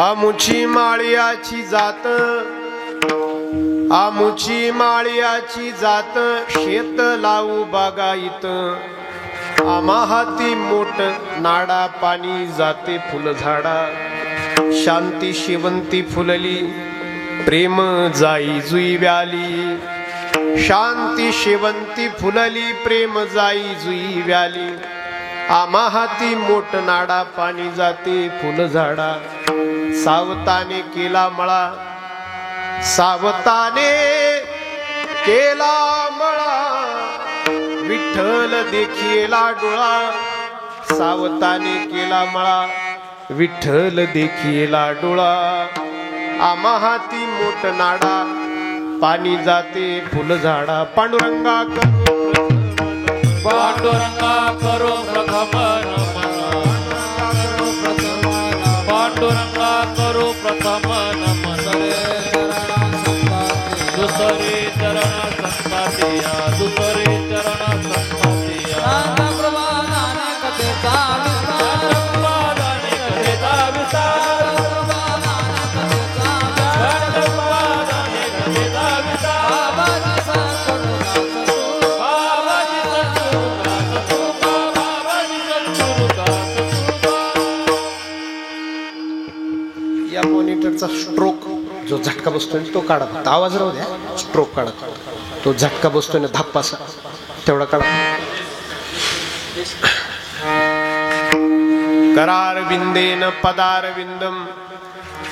आमुची माळियाची जात, आमुची माळियाची जात, शेत लावू बागायत, आम्हा हाती मोठ नाडा, पाणी जाते फुल झाडा, शांती शेवंती फुलली, प्रेम जाई जुई व्याली, शांती शेवंती फुलली, प्रेम जाई जुई व्याली, आम्हा हाती मोठ नाडा, पाणी जाते फुल झाडा, सावताने केला मळा, सावताने केला मळा, विठ्ठल देखीला डोळा, सावताने केला मळा, विठ्ठल देखीला डोळा, आम्हा हाती मोठ नाडा, पाणी जाते फुल झाडा, पांडुरंगा करो पांडुरंगा करो प्रथम नमन, पांडुरंगा करो प्रथम नमन, दुसरे चरण संतातिया, दुसरे चरण संतातिया, नानक कथेचा विस्तार, नानक कथेचा विस्तार, या मॉनिटरचा स्ट्रोक जो झटका बसतोय तो काढा, फक्त आवाज राहू द्या, स्ट्रोक काढा, तो झटका बसतोय ना धप्पासा तेवढा काढा. करारविंदेन पदारविंदम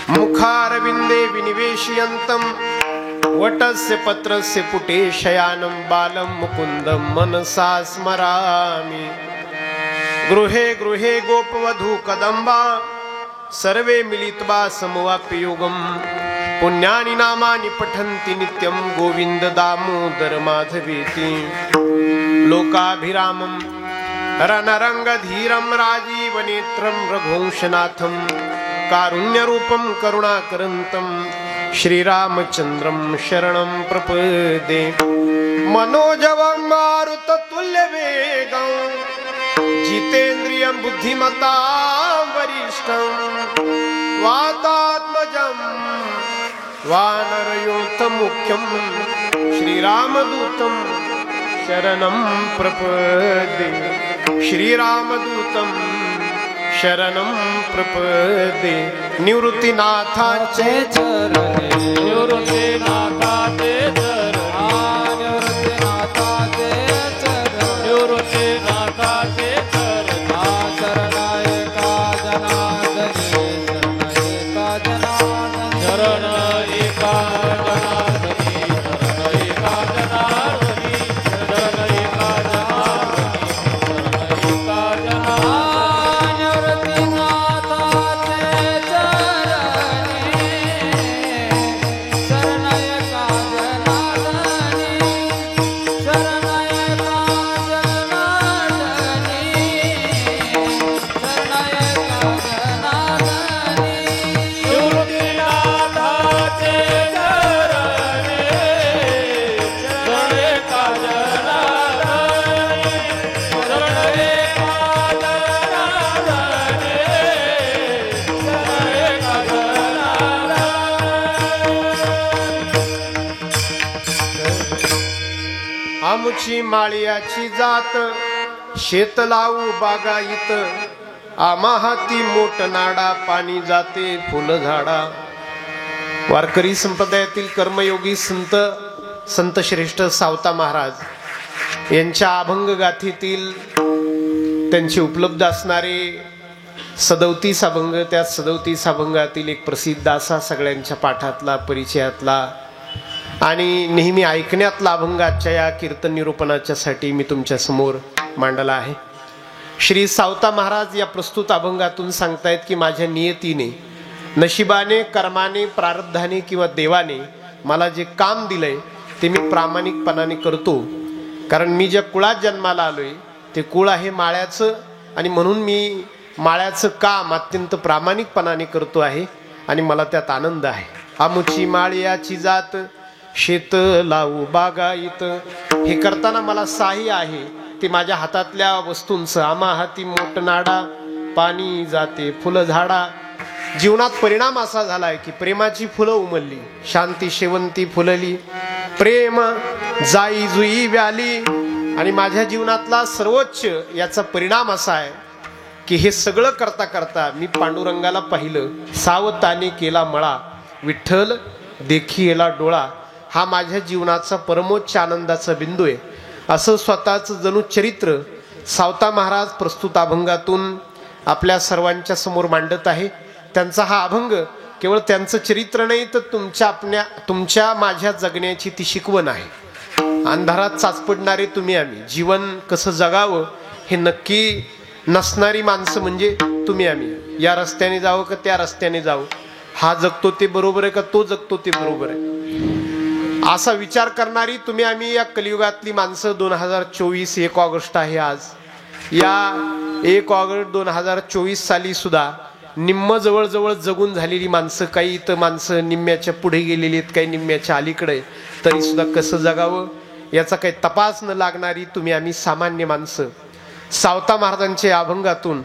मुखारविंदे विनिवेशयन्तम, वटस्य पत्रस्य पुटे शयानं बालं मुकुन्दं मनसा स्मरामि, गृहे गृहे गोपवधू कदम्बा, सर्वे मिलित्वा समवाप्य योगम, पुण्यानि नामानि पठन्ति नित्यं, गोविंद दामोदर माधवेति, लोकाभिरामं रणरंगधीरं राजीवनेत्रं रघुवंशनाथं, कारुण्यरूपं करुणाकरन्तं श्रीरामचन्द्रं शरणं प्रपदे, मनोजवं मारुततुल्यवेगं, जितेन्द्रियं बुद्धिमतां वरिष्ठं, वातात्मजं वानरयोतमुख्यं, श्रीरामदूतं शरणं प्रपदे, श्रीरामदूतं शरणं प्रपदे, निवृत्तिनाथाचे चरणे, निवृत्तिनाथाचे चरणे, निवृत्तिनाथाचे चरणे, निवृत्तिनाथाचे चरणे, शरणायका जनार्दनी, शरणायका जनार्दनी, शरणायका जनार्दनी, शरणायका जनार्दनी, शरणायका जनार्दनी, शरणायका जनार्दनी, निवृत्तिनाथाचे चरणे, शरणायका जनार्दनी, शरणायका जनार्दनी, शरणायका जनार्दनी, निवृत्तिनाथाचे चरणे, शरणायका जनार्दनी, शरणायका जनार्दनी, शरणायका जनार्दनी. आमुची माळियाची जात, शेत लावू बागायत, आम्हा हाती मोठ नाडा, पाणी जाते फुल झाडा. वारकरी संप्रदायातील कर्मयोगी संत श्रेष्ठ सावता महाराज यांच्या अभंग गाथेतील त्यांचे उपलब्ध असणारे 37 अभंग, त्या 37 अभंगातील एक प्रसिद्ध असा सगळ्यांच्या पाठातला, परिचयातला आणि नेहमी ऐकण्यातला अभंग आजच्या या कीर्तन निरूपणाच्या साठी मी तुमच्या समोर मांडला आहे. श्री सावता महाराज या प्रस्तुत अभंगातून सांगतायत की माझ्या नियतीने, नशिबाने, कर्माने, प्रारब्धाने किंवा देवाने मला जे काम दिलंय ते मी प्रामाणिकपणाने करतो. कारण मी ज्या कुळात जन्माला आलोय ते कुळ आहे माळ्याचं, आणि म्हणून मी माळ्याचं काम अत्यंत प्रामाणिकपणाने करतो आहे आणि मला त्यात आनंद आहे. आमुची माळ्याची जात, शेत लावू बागायत, हे करताना मला साह्य आहे ते माझ्या हातातल्या वस्तूंचं. आम्हा हाती मोठ नाडा, पाणी जाते फुल झाडा, जीवनात परिणाम असा झालाय की प्रेमाची फुलं उमलली, शांती शेवंती फुलली, प्रेम जाई जुई व्याली. आणि माझ्या जीवनातला सर्वोच्च याचा परिणाम असा आहे की हे सगळं करता करता मी पांडुरंगाला पाहिलं, सावताने केला मळा, विठ्ठल देखी येला डोळा. हा माझ्या जीवनाचा परमोच्च आनंदाचा बिंदू आहे. असं स्वतःचं जणू चरित्र सावता महाराज प्रस्तुत अभंगातून आपल्या सर्वांच्या समोर मांडत आहे. त्यांचा हा अभंग केवळ त्यांचं चरित्र नाही, तर तुमच्या माझ्या जगण्याची ती शिकवण आहे. अंधारात चाचपडणारे तुम्ही आम्ही, जीवन कसं जगावं हे नक्की नसणारी माणसं म्हणजे तुम्ही आम्ही. या रस्त्याने जावं का त्या रस्त्याने जावं, हा जगतो ते बरोबर आहे का तो जगतो ते बरोबर आहे, असा विचार करणारी तुम्ही आम्ही या कलियुगातली माणसं. 2024 1 ऑगस्ट आहे आज. या 1 ऑगस्ट 2024 साली सुद्धा निम्म जवळजवळ जगून झालेली माणसं, काही इथं माणसं निम्म्याच्या पुढे गेलेली आहेत, काही निम्म्याच्या अलीकडे, तरी सुद्धा कसं जगावं याचा काही तपास न लागणारी तुम्ही आम्ही सामान्य माणसं. सावता महाराजांच्या अभंगातून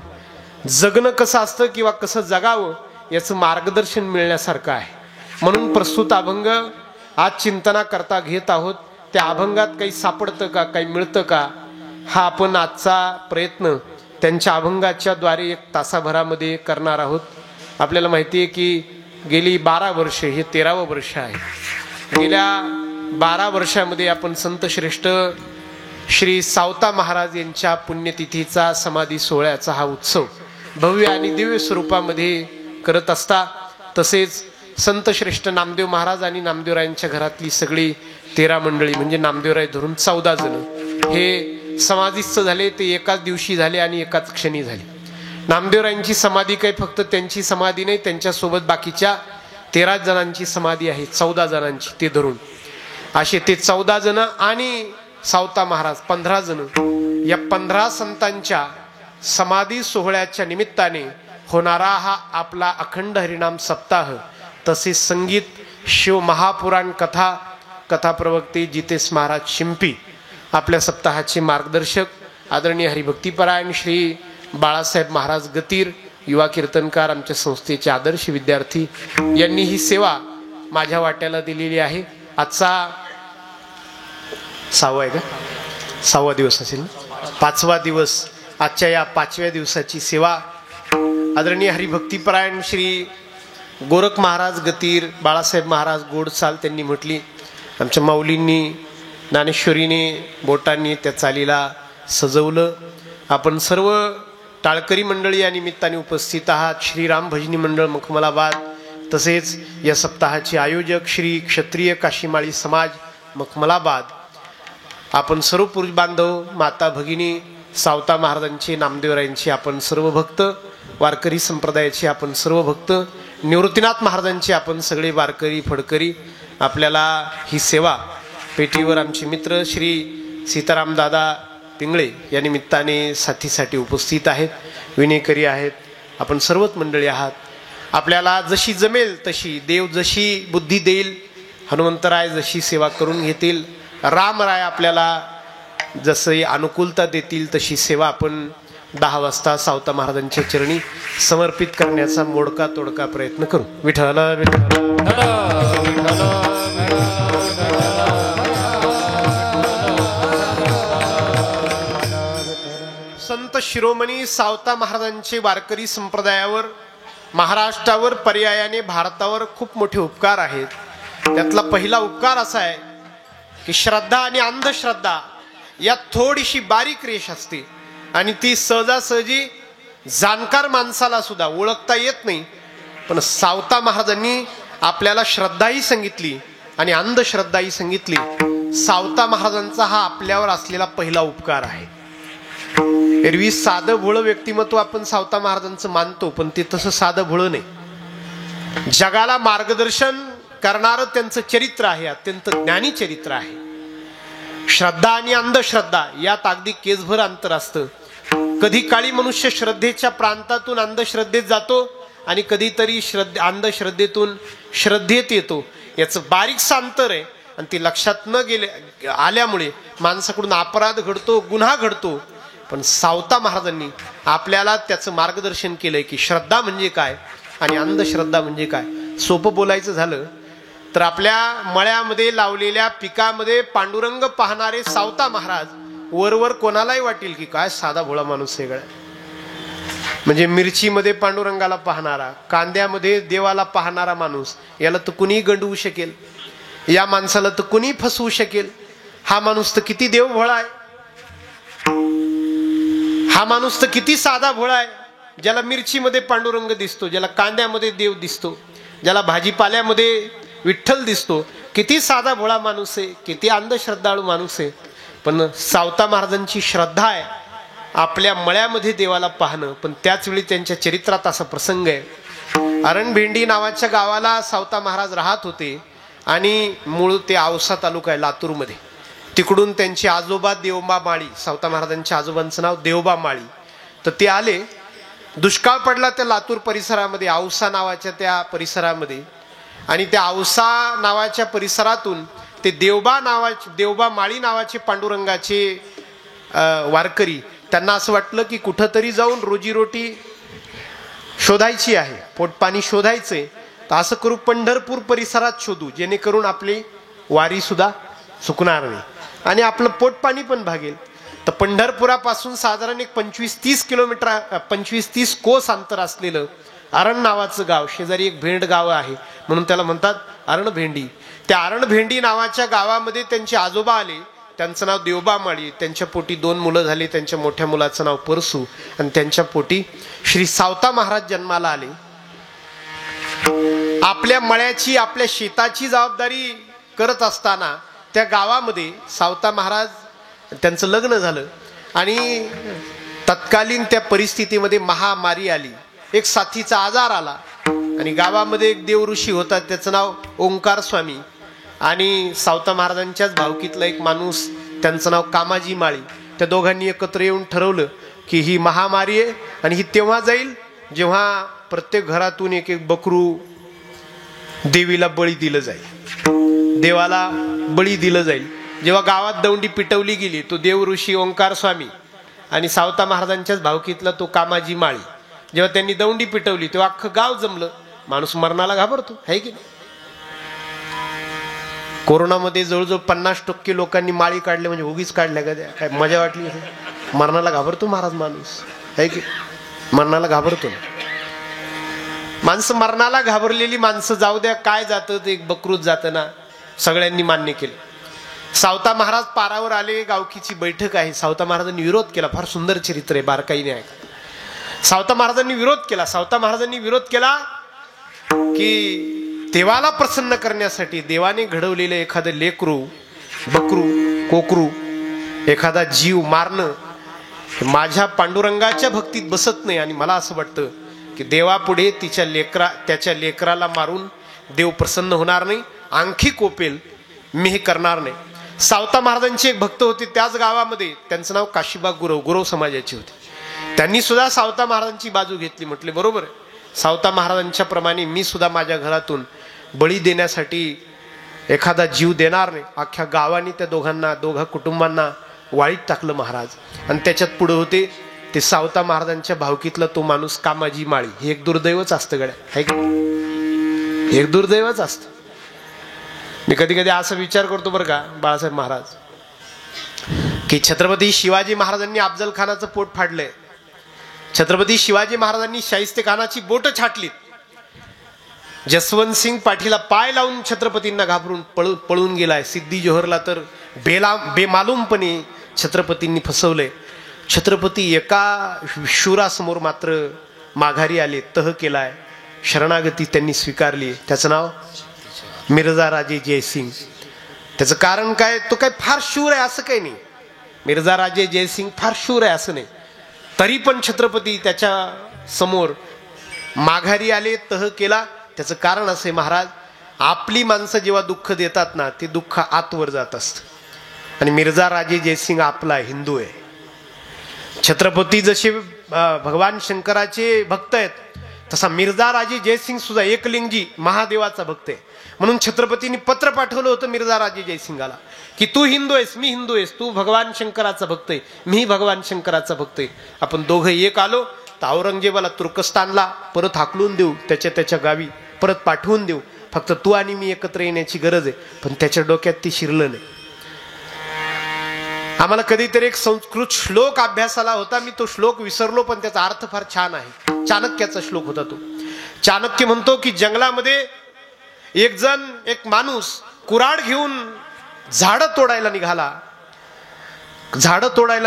जगणं कसं असतं किंवा कसं जगावं याचं मार्गदर्शन मिळण्यासारखं आहे. म्हणून प्रस्तुत अभंग आज चिंतना करता घेत आहोत. त्या अभंगात काही सापडतं का, काही मिळतं का, हा आपण आजचा प्रयत्न त्यांच्या अभंगाच्या द्वारे 1 तासाभरामध्ये करणार आहोत. आपल्याला माहिती आहे की गेली 12 वर्ष, हे 13वं वर्ष आहे. गेल्या 12 वर्षामध्ये आपण संत श्रेष्ठ श्री सावता महाराज यांच्या पुण्यतिथीचा समाधी सोहळ्याचा हा उत्सव भव्य आणि दिव्य स्वरूपामध्ये करत असता. तसेच संत श्रेष्ठ नामदेव महाराज आणि नामदेवरायांच्या घरातली सगळी 13 मंडळी म्हणजे नामदेवराय धरून 14 जण हे समाधीस्थ झाले. ते एकाच दिवशी झाले आणि एकाच क्षणी झाले. नामदेवरायांची समाधी काही फक्त त्यांची समाधी नाही, त्यांच्यासोबत बाकीच्या 13 जणांची समाधी आहे, 14 जणांची ते धरून. असे ते 14 जण आणि सावता महाराज 15 जण. या 15 संतांच्या समाधी सोहळ्याच्या निमित्ताने होणारा हा आपला अखंड हरिनाम सप्ताह, तसेच संगीत, शिव महापुराण कथा, कथा प्रवक्ते जितेश महाराज शिंपी, आपल्या सप्ताहाचे मार्गदर्शक आदरणीय हरिभक्तीपरायण श्री बाळासाहेब महाराज गतीर, युवा कीर्तनकार, आमच्या संस्थेचे आदर्श विद्यार्थी यांनी ही सेवा माझ्या वाट्याला दिलेली आहे. आजचा 6वा आहे का, 6वा दिवस असेल ना, 5वा दिवस. आजच्या या 5व्या दिवसाची सेवा आदरणीय हरिभक्तीपरायण श्री गोरख महाराज गतीर, बाळासाहेब महाराज गोडसाल त्यांनी म्हटली. आमच्या माऊलींनी, ज्ञानेश्वरीने बोटांनी त्या चालीला सजवलं. आपण सर्व टाळकरी मंडळी या निमित्ताने उपस्थित आहात. श्रीराम भजनी मंडळ मखमलाबाद, तसेच या सप्ताहाचे आयोजक श्री क्षत्रिय काशीमाळी समाज मखमलाबाद, आपण सर्व पुरुष बांधव, माता भगिनी, सावता महाराजांचे, नामदेवरायांचे आपण सर्व भक्त, वारकरी संप्रदायाचे आपण सर्व भक्त, निवृत्तीनाथ महाराजांचे आपण सगळे वारकरी फडकरी, आपल्याला ही सेवा पेटीवर आमचे मित्र श्री सीताराम दादा पिंगळे या निमित्ताने साथीसाठी उपस्थित आहेत, विनेकरी आहेत, आपण सर्वच मंडळी आहात. आपल्याला जशी जमेल तशी, देव जशी बुद्धी देईल, हनुमंतराय जशी सेवा करून घेतील, रामराय आपल्याला जसे अनुकूलता देतील तशी सेवा आपण 10 वाजता सावता महाराजांच्या चरणी समर्पित करण्याचा मोडका तोडका प्रयत्न करू. विठ्ठल संत शिरोमणी सावता महाराजांचे वारकरी संप्रदायावर, महाराष्ट्रावर, पर्यायाने भारतावर खूप मोठे उपकार आहेत. त्यातला पहिला उपकार असा आहे की श्रद्धा आणि अंधश्रद्धा यात थोडीशी बारीक रेष असते आणि ती सहजासहजी जाणकार माणसाला सुद्धा ओळखता येत नाही. पण सावता महाराजांनी आपल्याला श्रद्धाही सांगितली आणि अंधश्रद्धाही सांगितली. सावता महाराजांचा हा आपल्यावर असलेला पहिला उपकार आहे. एरवी साधं भोळं व्यक्तिमत्व आपण सावता महाराजांचं मानतो, पण ते तसं साधं भोळं नाही. जगाला मार्गदर्शन करणारं त्यांचं चरित्र आहे, अत्यंत ज्ञानी चरित्र आहे. श्रद्धा आणि अंधश्रद्धा यात अगदी केसभर अंतर असतं. कधी काळी मनुष्य श्रद्धेच्या प्रांतातून अंधश्रद्धेत जातो आणि कधीतरी अंधश्रद्धेतून श्रद्धेत येतो. याचं बारीकसं अंतर आहे आणि ती लक्षात न आल्यामुळे माणसाकडून अपराध घडतो, गुन्हा घडतो. पण सावता महाराजांनी आपल्याला त्याचं मार्गदर्शन केलंय की श्रद्धा म्हणजे काय आणि अंधश्रद्धा म्हणजे काय? सोपं बोलायचं झालं तर आपल्या मळ्यामध्ये लावलेल्या पिकामध्ये पांडुरंग पाहणारे सावता महाराज वरवर कोणालाही वाटेल की काय साधा भोळा माणूस वेगळा. म्हणजे मिरचीमध्ये पांडुरंगाला पाहणारा, कांद्यामध्ये देवाला पाहणारा माणूस, याला तर कुणी गंडवू शकेल, या माणसाला तर कुणी फसवू शकेल. हा माणूस तर किती देव भोळा आहे, हा माणूस तर किती साधा भोळा आहे. ज्याला मिरचीमध्ये पांडुरंग दिसतो, ज्याला कांद्यामध्ये देव दिसतो, ज्याला भाजीपाल्यामध्ये विठ्ठल दिसतो, किती साधा भोळा माणूस आहे, किती अंधश्रद्धाळू माणूस आहे. पण सावता महाराजांची श्रद्धा आहे आपल्या मळ्यामध्ये देवाला पाहणं. पण त्याच वेळी त्यांच्या चरित्रात असा प्रसंग आहे. अरणभेंडी नावाच्या गावाला सावता महाराज राहत होते आणि मूळ ते औसा तालुका आहे लातूरमध्ये. तिकडून त्यांचे आजोबा देवबा माळी, सावता महाराजांच्या आजोबांचं नाव देवबा माळी, तर ते आले. दुष्काळ पडला त्या लातूर परिसरामध्ये, औसा नावाच्या त्या परिसरामध्ये. आणि त्या औसा नावाच्या परिसरातून ते देवबा माळी नावाचे पांडुरंगाचे वारकरी, त्यांना असं वाटलं की कुठंतरी जाऊन रोजीरोटी शोधायची आहे, पोटपाणी शोधायचंय. तर असं करू पंढरपूर परिसरात शोधू, जेणेकरून आपली वारी सुद्धा चुकणार नाही आणि आपलं पोटपाणी पण भागेल. तर पंढरपुरापासून साधारण एक 25-30 कोस अंतर असलेलं अरण नावाचं गाव, शेजारी एक भेंड गाव आहे म्हणून त्याला म्हणतात अरणभेंडी. त्या अरणभेंडी नावाच्या गावामध्ये त्यांचे आजोबा आले. त्यांचं नाव देवबा माळी. त्यांच्या पोटी 2 मुलं झाली. त्यांच्या मोठ्या मुलाचं नाव परसू आणि त्यांच्या पोटी श्री सावता महाराज जन्माला आले. आपल्या मळ्याची, आपल्या शेताची जबाबदारी करत असताना त्या गावामध्ये सावता महाराज, त्यांचं लग्न झालं आणि तत्कालीन त्या परिस्थितीमध्ये महामारी आली, एक साथीचा आजार आला आणि गावामध्ये एक देवऋषी होता, त्याचं नाव ओंकार स्वामी, आणि सावता महाराजांच्याच भावकीतला एक माणूस, त्यांचं नाव कामाजी माळी. त्या दोघांनी एकत्र येऊन ठरवलं की ही महामारी आहे आणि ही तेव्हा जाईल जेव्हा प्रत्येक घरातून एक एक बकरू देवीला बळी दिलं जाईल, देवाला बळी दिलं जाईल. जेव्हा गावात दौंडी पिटवली गेली, तो देवऋषी ओंकार स्वामी आणि सावता महाराजांच्याच भावकीतला तो कामाजी माळी, जेव्हा त्यांनी दौंडी पिटवली तेव्हा अख्खं गाव जमलं. माणूस मरणाला घाबरतो, आहे की नाही? कोरोनामध्ये जवळजवळ 50% लोकांनी माळी काढले, म्हणजे उगीच काढल्या का त्या, काय मजा वाटली? मरणाला घाबरतो महाराज माणूस, आहे की? मरणाला घाबरतो ना माणसं. मरणाला घाबरलेली माणसं जाऊ द्या, काय जातं ते एक बकरूच जातं ना, सगळ्यांनी मान्य केलं. सावता महाराज पारावर आले, गावकीची बैठक आहे. सावता महाराजांनी विरोध केला. फार सुंदर चरित्र आहे, बारकाईने ऐका. सावता महाराजांनी विरोध केला. सावता महाराजांनी विरोध केला की देवाला प्रसन्न करण्यासाठी देवाने घडवलेलं एखादं लेकरू, बकरू, कोकरू, एखादा जीव मारणं माझ्या पांडुरंगाच्या भक्तीत बसत नाही. आणि मला असं वाटतं की देवापुढे त्याच्या लेकराला मारून देव प्रसन्न होणार नाही, आणखी कोपेल. मी हे करणार नाही. सावता महाराजांचे एक भक्त होते त्याच गावामध्ये, त्यांचं नाव काशीबा गुरव समाजाचे होते. त्यांनी सुद्धा सावता महाराजांची बाजू घेतली. म्हटले बरोबर आहे, सावता महाराजांच्या प्रमाणे मी सुद्धा माझ्या घरातून बळी देण्यासाठी एखादा जीव देणार नाही. अख्ख्या गावाने त्या दोघा कुटुंबांना वाळीत टाकलं महाराज. आणि त्याच्यात पुढे होते ते सावता महाराजांच्या भावकीतला तो माणूस कामाजी माळी. हे एक दुर्दैवच असतं गड्या, है की? एक दुर्दैवच असतं. मी कधी कधी असा विचार करतो बरं का बाळासाहेब महाराज, की छत्रपती शिवाजी महाराजांनी अफजल खानाचं पोट फाडलंय, छत्रपती शिवाजी महाराजांनी शाहिस्ते खानाची बोट छाटलीत, जसवंत सिंग पाठीला पाय लावून छत्रपतींना घाबरून पळून गेलाय, सिद्धी जोहरला तर बेमालूमपणे छत्रपतींनी फसवलंय. छत्रपती एका शूरासमोर मात्र माघारी आले, तह केलाय, शरणागती त्यांनी स्वीकारली. त्याचं नाव मिर्झा राजे जयसिंग. त्याचं कारण काय? तो काय फार शूर आहे असं काही नाही. मिर्झा राजे जयसिंग फार शूर आहे असं नाही, तरी पण छत्रपती त्याच्या समोर माघारी आले, तह केला. त्याचं कारण असं आहे महाराज, आपली माणसं जेव्हा दुःख देतात ना, ते दुःख आतवर जात असतं. आणि मिर्झा राजे जयसिंग आपला हिंदू आहे. छत्रपती जसे भगवान शंकराचे भक्त आहेत, तसा मिर्झा राजे जयसिंग सुद्धा एकलिंगी महादेवाचा भक्त आहे. म्हणून छत्रपतींनी पत्र पाठवलं होतं मिर्झा राजे जयसिंगाला की तू हिंदू आहेस, मी हिंदू आहेस, तू भगवान शंकराचा भक्त आहे, मी भगवान शंकराचा भक्त आहे, आपण दोघं एक आलो तर औरंगजेबाला तुर्कस्तानला परत हाकलून देऊ, त्याच्या गावी परत पाठवून देऊ, फक्त तू आणि मी एकत्र येण्याची गरज आहे. पण त्याच्या डोक्यात ती शिरलं नाही. आम्हाला कधीतरी एक संस्कृत श्लोक अभ्यासाला होता, मी तो श्लोक विसरलो, पण त्याचा अर्थ फार छान आहे. चाणक्याचा श्लोक होता तो. चाणक्य म्हणतो की जंगलामध्ये एक माणूस कुऱ्हाड घेऊन झाडं तोडायला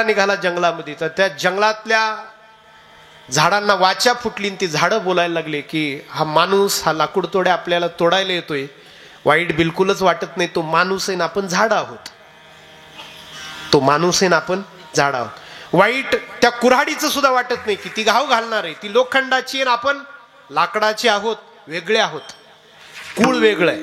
निघाला जंगलामध्ये. तर त्या जंगलातल्या झाडांना वाचा फुटली, ती झाडं बोलायला लागले की हा माणूस, हा लाकूड तोड्या आपल्याला तोडायला येतोय, वाईट बिलकुलच वाटत नाही. तो माणूस आहे ना आपण झाड आहोत, तो माणूस आहे ना आपण झाड आहोत. वाईट त्या कुऱ्हाडीचं सुद्धा वाटत नाही की ती घाव घालणार आहे, ती लोखंडाची आहे ना आपण लाकडाची आहोत, वेगळे आहोत, कुळ वेगळं आहे.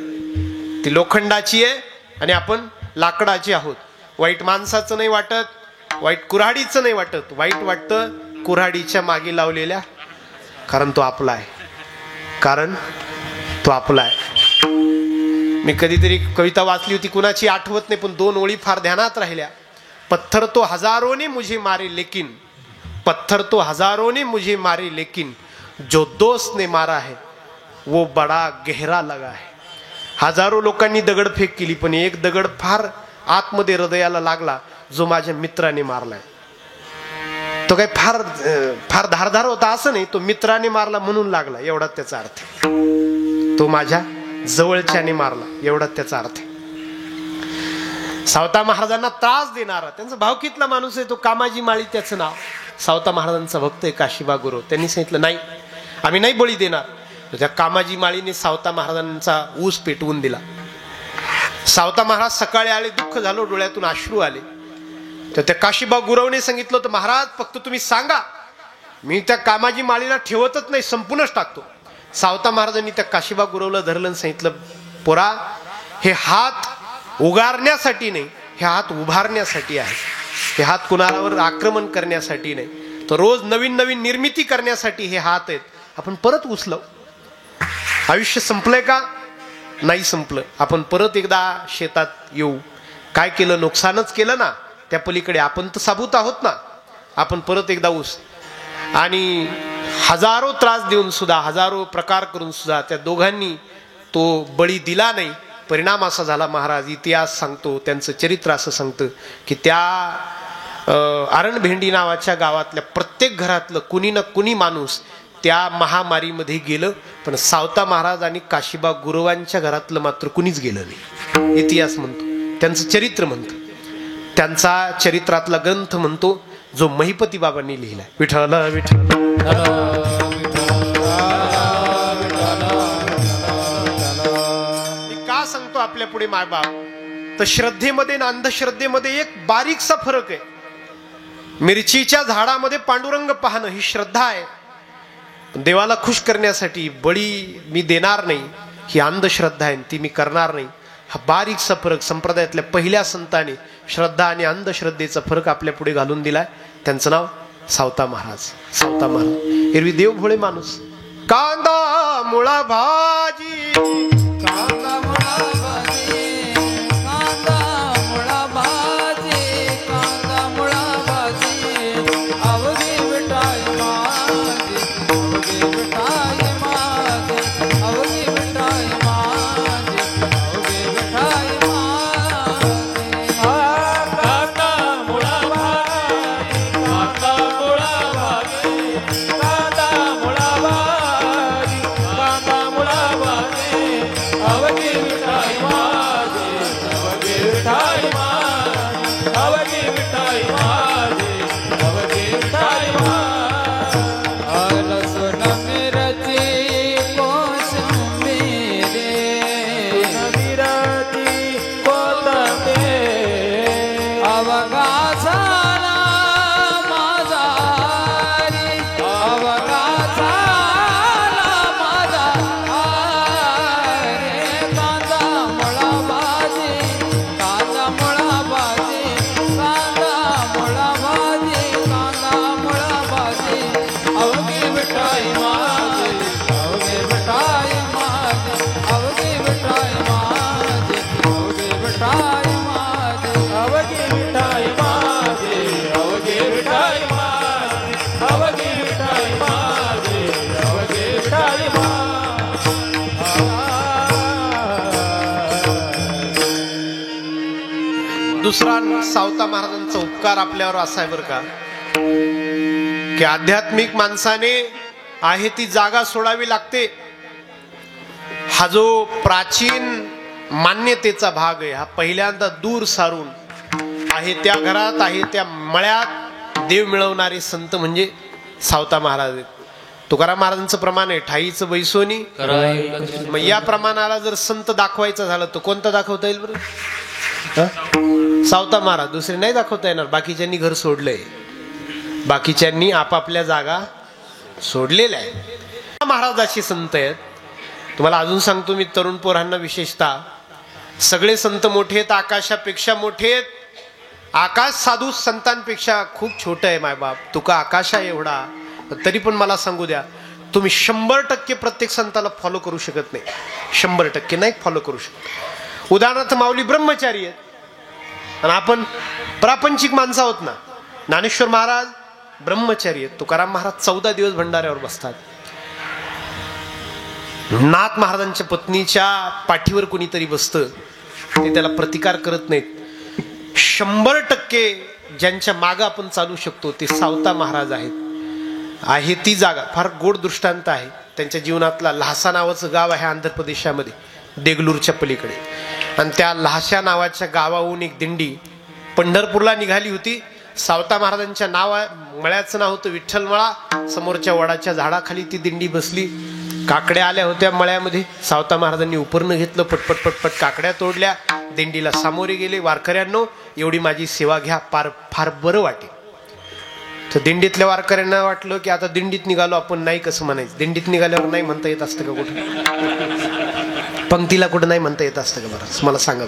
ती लोखंडाची आहे आणि आपण लाकडाची आहोत. वाईट माणसाचं नाही वाटत, वाईट कुऱ्हाडीचं नाही वाटत, वाईट वाटतं कुऱ्हाडीच्या मागे लावलेल्या, कारण तो आपला आहे, कारण तो आपला आहे. मी कधीतरी कविता वाचली होती, कुणाची आठवत नाही, पण 2 ओळी फार ध्यानात राहिल्या. पत्थर तो हजारों ने मुझे मारे लेकिन, पत्थर तो हजारों ने मुझे मारे लेकिन, जो दोस्त ने मारा है वो बड़ा गहरा लगा है. हजारो लोकांनी दगडफेक केली, पण एक दगड फार आतमध्ये हृदयाला लागला, जो माझ्या मित्राने मारलाय. तो काही फार धारधार होता असं नाही, तो मित्राने मारला म्हणून लागला, एवढा त्याचा अर्थ. तो माझ्या जवळच्याने मारला, एवढा त्याचा अर्थ. सावता महाराजांना त्रास देणारा त्यांचा भावकीतला माणूस आहे तो कामाजी माळी, त्याचं नाव. सावता महाराजांचा भक्त आहे काशीबा गुरव. त्यांनी सांगितलं नाही, आम्ही नाही बळी देणार. त्या कामाजी माळीने सावता महाराजांचा ऊस पेटवून दिला. सावता महाराज सकाळी आले, दुःख झालं, डोळ्यातून अश्रू आले. तर त्या काशीबा गुरवने सांगितलं तर महाराज फक्त तुम्ही सांगा, मी त्या कामाजी माळीला ठेवतच नाही, संपूर्णच टाकतो. सावता महाराजांनी त्या काशीबा गुरवला धरलं आणि सांगितलं, पोरा, हे हात उगारण्यासाठी नाही, हे हात उभारण्यासाठी आहे. हे हात कुणावर आक्रमण करण्यासाठी नाही, तर रोज नवीन नवीन निर्मिती करण्यासाठी हे हात आहेत. आपण परत उचलव. आयुष्य संपलंय का? नाही संपलं. आपण परत एकदा शेतात येऊ. काय केलं? नुकसानच केलं ना, त्या पलीकडे आपण तर साबूत आहोत ना. आपण परत एकदा ऊस. आणि हजारो त्रास देऊन सुद्धा, हजारो प्रकार करून सुद्धा त्या दोघांनी तो बळी दिला नाही. परिणाम असा झाला, महाराज इतिहास सांगतो, त्यांचं चरित्र असं सांगतं की त्या आरणभेंडी नावाच्या गावातल्या प्रत्येक घरातलं कुणी ना कुणी माणूस त्या महामारीमध्ये गेलं, पण सावता महाराज आणि काशीबा गुरवांच्या घरातलं मात्र कुणीच गेलं नाही. इतिहास म्हणतो, त्यांचं चरित्र म्हणतं, त्यांचा चरित्रातला ग्रंथ म्हणतो, जो महिपती बाबांनी लिहिलाय. विठ्ठल विठ्ठल. मी का सांगतो आपल्या पुढे मायबाप, तर श्रद्धेमध्ये आणि अंधश्रद्धेमध्ये एक बारीकसा फरक आहे. मिरचीच्या झाडामध्ये पांडुरंग पाहणं ही श्रद्धा आहे, देवाला खुश करण्यासाठी बळी मी देणार नाही ही अंधश्रद्धा आहे, ती मी करणार नाही. हा बारीकसा फरक संप्रदायातल्या पहिल्या संतांनी श्रद्धा आणि अंधश्रद्धेचा फरक आपल्या पुढे घालून दिलाय. त्यांचं नाव सावता महाराज. सावता महाराज एरवी देव भोळे माणूस. कांदा मुळा भाजी, कांदा मुळा भाजी, कांदा मुळा भाजी, कांदा मुळा भाजी, अवघी विठाई माझी, अवघी विठाई माझी, अवघी विठाई माझी, अवघी विठाई माझी. कांदा मुळा भाजी, कांदा मुळा भाजी, कांदा मुळा भाजी, कांदा मुळा भाजी, दुसरा सावता महाराजांचा उपकार आपल्यावर असा आहे बरं का, की आध्यात्मिक माणसाने आहे ती जागा सोडावी लागते. हा जो प्राचीन मान्यतेचा भाग आहे हा पहिल्यांदा दूर सारून आहे त्या घरात आहे त्या मळ्यात देव मिळवणारे संत म्हणजे सावता महाराज आहेत. तुकाराम महाराजांचं प्रमाण आहे ठाईचं बैसोनी. मग या प्रमाणाला जर संत दाखवायचा झाला तर कोणता दाखवता येईल बरं? सावता महाराज, दुसरे नाही दाखवता येणार. बाकीच्यांनी घर सोडलंय, बाकीच्यांनी आपापल्या जागा सोडलेल्या आहेत. महाराजाचे संत आहेत. तुम्हाला अजून सांगतो मी तरुण पोरांना विशेषतः, सगळे संत मोठे आहेत, आकाशापेक्षा मोठे आहेत. आकाश साधू संतांपेक्षा खूप छोट आहे मायबाप. तुका आकाशा एवढा, तरी पण मला सांगू द्या, तुम्ही 100% प्रत्येक संताला फॉलो करू शकत नाही. 100% नाही फॉलो करू शकत. उदाहरणार्थ माऊली ब्रह्मचारी आहेत आणि आपण प्रापंचिक माणसं आहोत ना. ज्ञानेश्वर महाराज ब्रह्मचारी आहेत. तुकाराम महाराज 14 दिवस भंडाऱ्यावर बसतात. नाथ महाराजांच्या पत्नीच्या पाठीवर कोणीतरी बसतं, ते त्याला प्रतिकार करत नाहीत. 100% ज्यांच्या मागं आपण चालू शकतो ते सावता महाराज आहेत. आहे ती जागा फार गोड दृष्टांत आहे. त्यांच्या जीवनातला लहासा नावाचं गाव आहे आंध्र प्रदेशामध्ये, देगलूरच्या पलीकडे. आणि त्या लहाशा नावाच्या गावाहून एक दिंडी पंढरपूरला निघाली होती. सावता महाराजांच्या मळ्याचं नाव होतं विठ्ठल मळा. समोरच्या वडाच्या झाडाखाली ती दिंडी बसली. काकड्या आल्या होत्या मळ्यामध्ये. सावता महाराजांनी उपरणं घेतलं, पटपट पटपट काकड्या तोडल्या, दिंडीला सामोरे गेले. वारकऱ्यांनो, एवढी माझी सेवा घ्या, फार बरं वाटेल. तर दिंडीतल्या वारकऱ्यांना वाटलं की आता दिंडीत निघालो आपण, नाही कसं म्हणायचं. दिंडीत निघाल्यावर नाही म्हणता येत असतं का कुठं? पंक्तीला कुठं नाही म्हणता येत असतं का बरं? मला सांगा.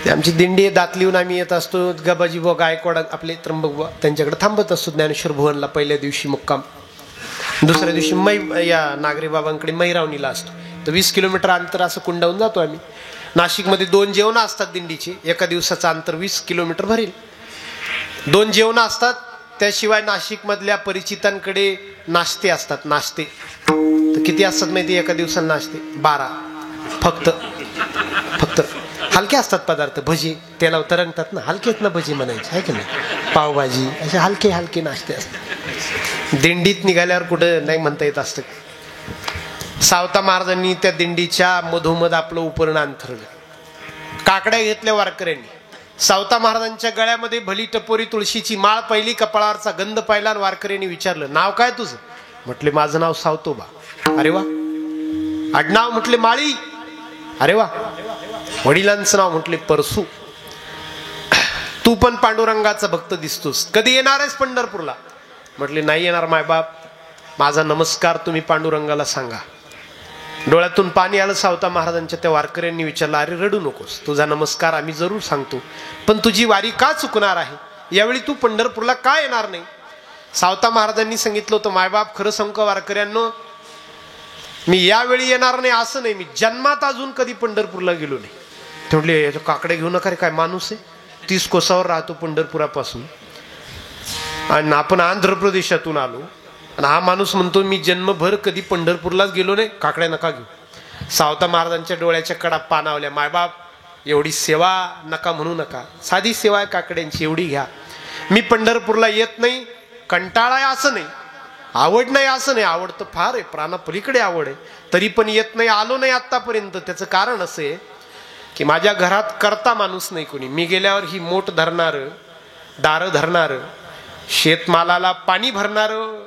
ते आमची दिंडी दात लिहून आम्ही येत असतो. गबाजी बुवा गायकवाड आपले त्र्यंबक बुवा त्यांच्याकडे थांबत असतो ज्ञानेश्वर भुवनला. पहिल्या दिवशी मुक्काम, दुसऱ्या दिवशी या नागरे बाबांकडे मैरावणीला असतो. तर 20 किलोमीटर अंतर असं कुंडावून जातो आम्ही. नाशिकमध्ये 2 जेवणं असतात दिंडीचे. एका दिवसाचं अंतर 20 किलोमीटर भरेल. 2 जेवणं असतात. त्याशिवाय नाशिक मधल्या परिचितांकडे नाश्ते असतात. नाश्ते तर किती असतात माहिती? एका दिवसाला नाश्ते 12 फक्त. हलके असतात पदार्थ. भजी त्याला तरंगतात ना, हलकेच ना भजी म्हणायचे आहे की नाही, पावभाजी, असे हलके नाश्ते असतात. दिंडीत निघाल्यावर कुठं नाही म्हणता येत असतं. सावता महाराजांनी त्या दिंडीच्या मधोमध आपलं उपरण अंथरलं. काकड्या घेतल्या वारकऱ्यांनी. सावता महाराजांच्या गळ्यामध्ये भली टपोरी तुळशीची माळ पाहिली, कपाळावरचा गंध पाहिला. आणि वारकऱ्यांनी विचारलं, नाव काय तुझं? म्हटले, माझं नाव सावतोबा. अरे वा. आडनाव? म्हटले, माळी. अरे वा. वडिलांचं नाव? म्हटले, परसू. तू पण पांडुरंगाचा भक्त दिसतोस, कधी येणार आहेस पंढरपूरला? म्हटले, नाही येणार मायबाप, माझा नमस्कार तुम्ही पांडुरंगाला सांगा. डोळ्यातून पाणी आलं सावता महाराजांच्या. त्या वारकऱ्यांनी विचारलं, अरे रडू नकोस, तुझा नमस्कार आम्ही जरूर सांगतो, पण तुझी वारी का चुकणार आहे? यावेळी तू पंढरपूरला का येणार नाही? सावता महाराजांनी सांगितलं होतं, मायबाप खरं सांगू का वारकऱ्यांनो, मी यावेळी येणार नाही असं नाही, मी जन्मात अजून कधी पंढरपूरला गेलो नाही. ते म्हटले, काकडे घेऊ नका रे, काय माणूस आहे? 30 कोसावर राहतो पंढरपुरापासून आणि आपण आंध्र प्रदेशातून आलो, आणि हा माणूस म्हणतो मी जन्मभर कधी पंढरपूरलाच गेलो नाही, काकड्या नका घेऊ. सावता महाराजांच्या डोळ्याच्या कडा पाणावल्या. मायबाप एवढी सेवा नका म्हणू नका, साधी सेवा आहे काकड्यांची, एवढी घ्या. मी पंढरपूरला येत नाही, कंटाळा आहे असं नाही, आवड नाही असं नाही, आवड तर फार आहे, प्राणापलीकडे आवड आहे, तरी पण येत नाही, आलो नाही आतापर्यंत. त्याचं कारण असं आहे की माझ्या घरात करता माणूस नाही कोणी. मी गेल्यावर ही मोठ धरणारं, दारं धरणारं, शेतमालाला पाणी भरणारं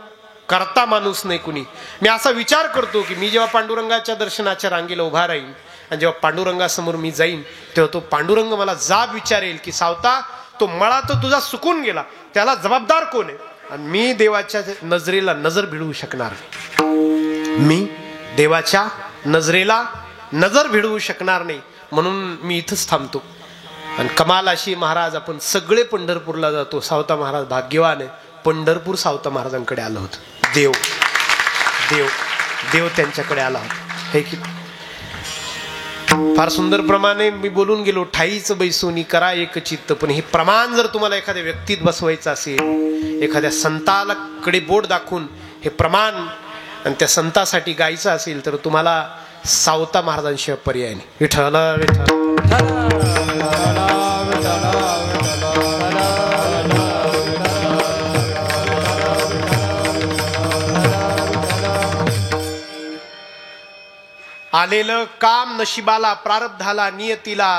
करता माणूस नाही कुणी. मी असा विचार करतो की मी जेव्हा पांडुरंगाच्या दर्शनाच्या रांगेला उभा राहीन आणि जेव्हा पांडुरंगासमोर मी जाईन, तेव्हा तो पांडुरंग मला जाब विचारेल की सावता, तो मळा तर तुझा सुकून गेला, त्याला जबाबदार कोण आहे? आणि मी देवाच्या नजरेला नजर भिडवू शकणार नाही, मी देवाच्या नजरेला नजर भिडवू शकणार नाही. म्हणून मी इथंच थांबतो. आणि कमाल अशी, महाराज आपण सगळे पंढरपूरला जातो, सावता महाराज भाग्यवान आहे, पंढरपूर सावता महाराजांकडे आलं होतं. देव देव देव त्यांच्याकडे आला होता. हे की फार सुंदर प्रमाणे मी बोलून गेलो, ठाईचं बैसोनी करा एक चित्त. पण हे प्रमाण जर तुम्हाला एखाद्या व्यक्तीत बसवायचं असेल, एखाद्या संताला कडे बोट दाखवून हे प्रमाण आणि त्या संतासाठी गायचं असेल, तर तुम्हाला सावता महाराजांशिवाय पर्याय नाही. विठ्ठल विठ्ठल आलेलं काम नशिबाला, प्रारब्धाला, नियतीला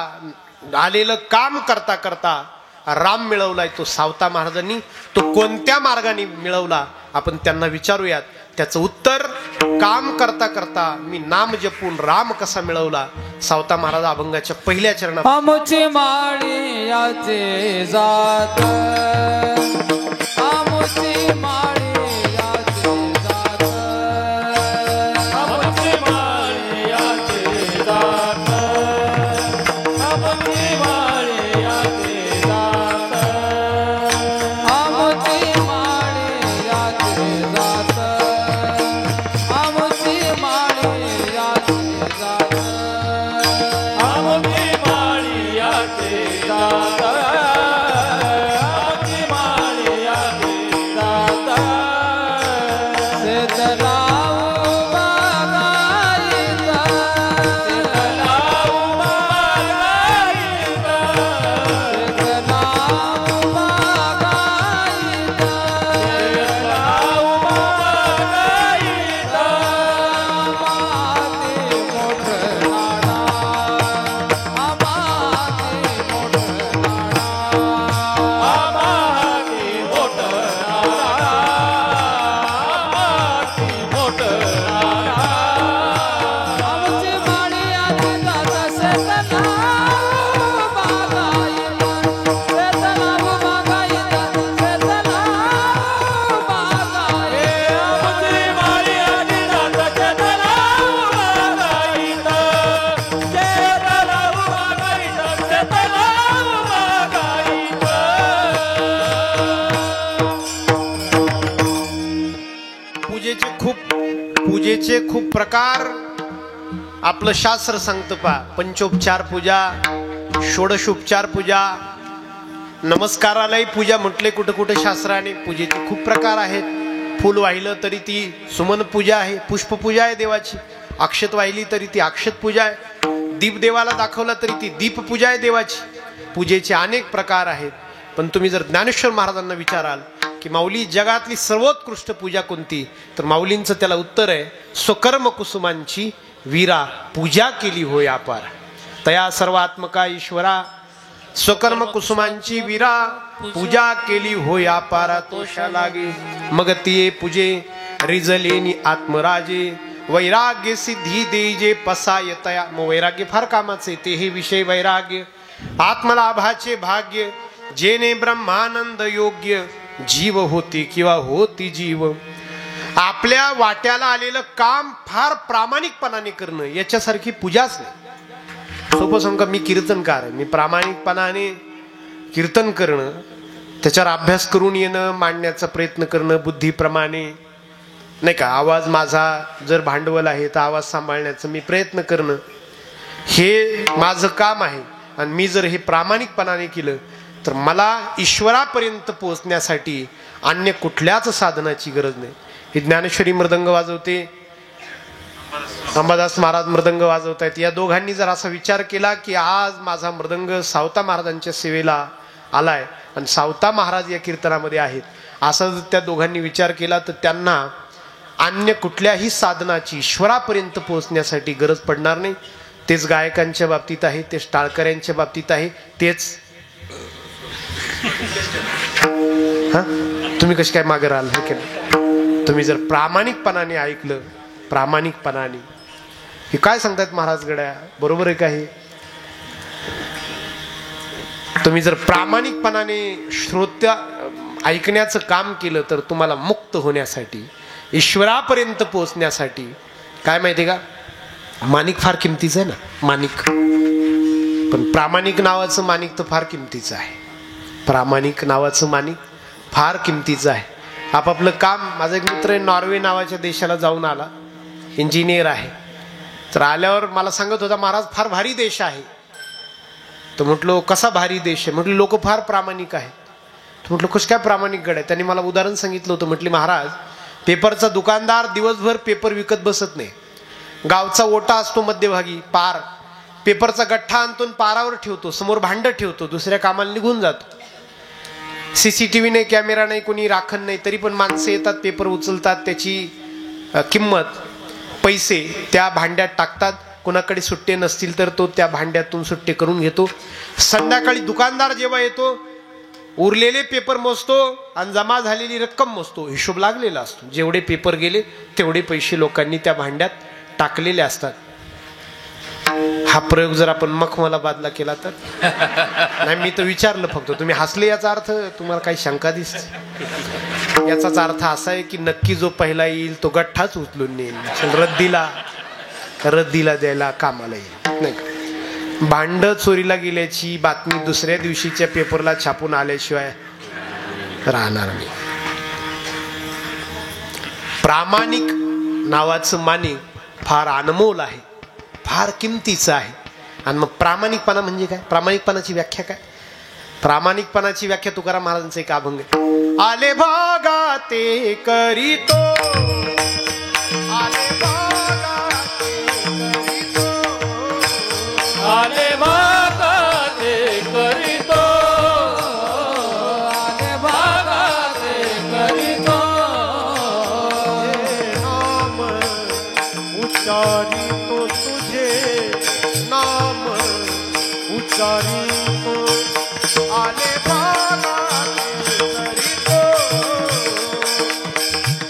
आलेलं काम करता करता राम मिळवलाय तो सावता महाराजांनी. तो कोणत्या मार्गाने मिळवला आपण त्यांना विचारूयात. त्याचं उत्तर, काम करता करता मी नाम जपून राम कसा मिळवला. सावता महाराज अभंगाच्या पहिल्या चरणात. आमुची माळी याचे जात, आमुची माळी याचे जात, आमुची माळी याचे जात, आमुची माळी याचे जात, आमुची माळी याचे जात, आमुची माळी याचे जात, आमुची माळी याचे जात, आमुची माळी याचे जात. शेतलाऊ बागायत, शेतलाऊ बागायत, शेतलाऊ बागायत, शेतलाऊ बागायत. आमाते मोठं नाडा, आमाते मोठं नाडा, आमाते मोठं नाडा, आमाते मोठं नाडा. आमची माळी याचे जात, शेतलाऊ बागायत, शेतलाऊ बागायत, शेतलाऊ बागायत. आमची माळी याचे जात, शेतलाऊ बागायत, शेतलाऊ बागायत, शेतलाऊ बागायत. पूजेचे खूप प्रकार आपलं शास्त्र सांगतं. पंचोपचार पूजा, षोडशोपचार पूजा, नमस्कारालाही पूजा म्हटले कुठं कुठं शास्त्राने. पूजेचे खूप प्रकार आहेत. फूल वाहिलं तरी ती सुमन पूजा आहे, पुष्पपूजा आहे देवाची. अक्षत वाहिली तरी ती अक्षत पूजा आहे. दीप देवाला दाखवला तरी ती दीप पूजा आहे देवाची. पूजेचे अनेक प्रकार आहेत. पण तुम्ही जर ज्ञानेश्वर महाराजांना विचाराल की माऊली जगातली सर्वोत्कृष्ट पूजा कोणती, तर माऊलींचं त्याला उत्तर आहे, स्वकर्म कुसुमांची वीरा पूजा केली होय अपार. तया सर्वात्मका ईश्वरा स्वकर्म कुसुमांची वीरा पूजा केली होय अपारा. तोषा लागे मग तिये पूजे रिजलेनी आत्मराजे. वैराग्य सिद्धी देजे पसाय तया. मग वैराग्य फार कामाचे. ते हे विषय वैराग्य, आत्मलाभाचे भाग्य, जेने ब्रह्मानंद योग्य जीव होती किंवा होती जीव. आपल्या वाट्याला आलेलं काम फार प्रामाणिकपणाने करणं, याच्यासारखी पूजाच नाही. सोपं सांग, मी कीर्तनकार आहे, मी प्रामाणिकपणाने कीर्तन करणं, त्याच्यावर अभ्यास करून येणं, मांडण्याचा प्रयत्न करणं बुद्धीप्रमाणे, नाही का. आवाज माझा जर भांडवल आहे तर आवाज सांभाळण्याचं मी प्रयत्न करणं, हे माझं काम आहे. आणि मी जर हे प्रामाणिकपणाने केलं तर मला ईश्वरापर्यंत पोहोचण्यासाठी अन्य कुठल्याच साधनाची गरज नाही. ही ज्ञानेश्वरी मृदंग वाजवते, अंबादास महाराज मृदंग वाजवतायत. या दोघांनी जर असा विचार केला की आज माझा मृदंग सावता महाराजांच्या सेवेला आलाय आणि सावता महाराज या कीर्तनामध्ये आहेत, असा जर त्या दोघांनी विचार केला तर त्यांना अन्य कुठल्याही साधनाची ईश्वरापर्यंत पोहोचण्यासाठी गरज पडणार नाही. तेच गायकांच्या बाबतीत आहे, तेच टाळकऱ्यांच्या बाबतीत आहे, तेच तुम्ही कशी काय मागे राहाल हे केलं. तुम्ही जर प्रामाणिकपणाने ऐकलं, प्रामाणिकपणाने, हे काय सांगतायत महाराज गड्या, बरोबर आहे का हे? तुम्ही जर प्रामाणिकपणाने श्रोत्या ऐकण्याचं काम केलं तर तुम्हाला मुक्त होण्यासाठी, ईश्वरापर्यंत पोहोचण्यासाठी, काय माहिती का, माणिक फार किमतीचं आहे ना, माणिक. पण प्रामाणिक नावाचं माणिक तर फार किमतीचं आहे. प्रामाणिक नावाचं माणिक फार किमतीचं आहे. आपापलं काम. माझा एक मित्र नॉर्वे नावाच्या देशाला जाऊन आला, इंजिनियर आहे. तर आल्यावर मला सांगत होता, महाराज फार भारी देश आहे. तर म्हटलो कसा भारी देश आहे? म्हटलं लोक फार प्रामाणिक आहेत. तर म्हटलं कसं काय प्रामाणिक गड आहे? त्यांनी मला उदाहरण सांगितलं होतं. म्हटली महाराज, पेपरचा दुकानदार दिवसभर पेपर विकत बसत नाही. गावचा ओटा असतो मध्यभागी पार, पेपरचा गठ्ठा आणतो पारावर ठेवतो, समोर भांड ठेवतो, दुसऱ्या कामाला निघून जातो. सीसीटीव्ही नाही, कॅमेरा नाही, कोणी राखण नाही, तरी पण माणसं येतात, पेपर उचलतात, त्याची किंमत. पैसे त्या भांड्यात टाकतात. कोणाकडे सुट्टे नसतील तर तो त्या भांड्यातून सुट्टे करून घेतो. संध्याकाळी दुकानदार जेव्हा येतो उरलेले पेपर मोजतो आणि जमा झालेली रक्कम मोजतो. हिशोब लागलेला असतो. जेवढे पेपर गेले तेवढे पैसे लोकांनी त्या भांड्यात टाकलेले असतात. हा प्रयोग जर आपण मखमलाबादला केला तर नाही, मी तर विचारलं फक्त, तुम्ही हसले याचा अर्थ तुम्हाला काही शंका दिसते? याचाच अर्थ असा आहे की नक्की जो पहिला येईल तो गठ्ठाच उचलून नेईल, रद्दीला द्यायला कामाला येईल नाही का? भांड चोरीला गेल्याची बातमी दुसऱ्या दिवशीच्या पेपरला छापून आल्याशिवाय राहणार नाही. प्रामाणिक नावाचं माने फार अनमोल आहे, फार किमतीचं आहे. आणि मग प्रामाणिकपणा म्हणजे काय? प्रामाणिकपणाची व्याख्या काय? प्रामाणिकपणाची व्याख्या तुकाराम महाराजांचा एक अभंग आहे. आले भागा ते करीतो, आले भागा ते करीतो, आले भागा ते करीतो, आले भागा ते करीतो. नाम उच्चारितो तुझे, नाम उच्चारितो, आले भागा ते करीतो,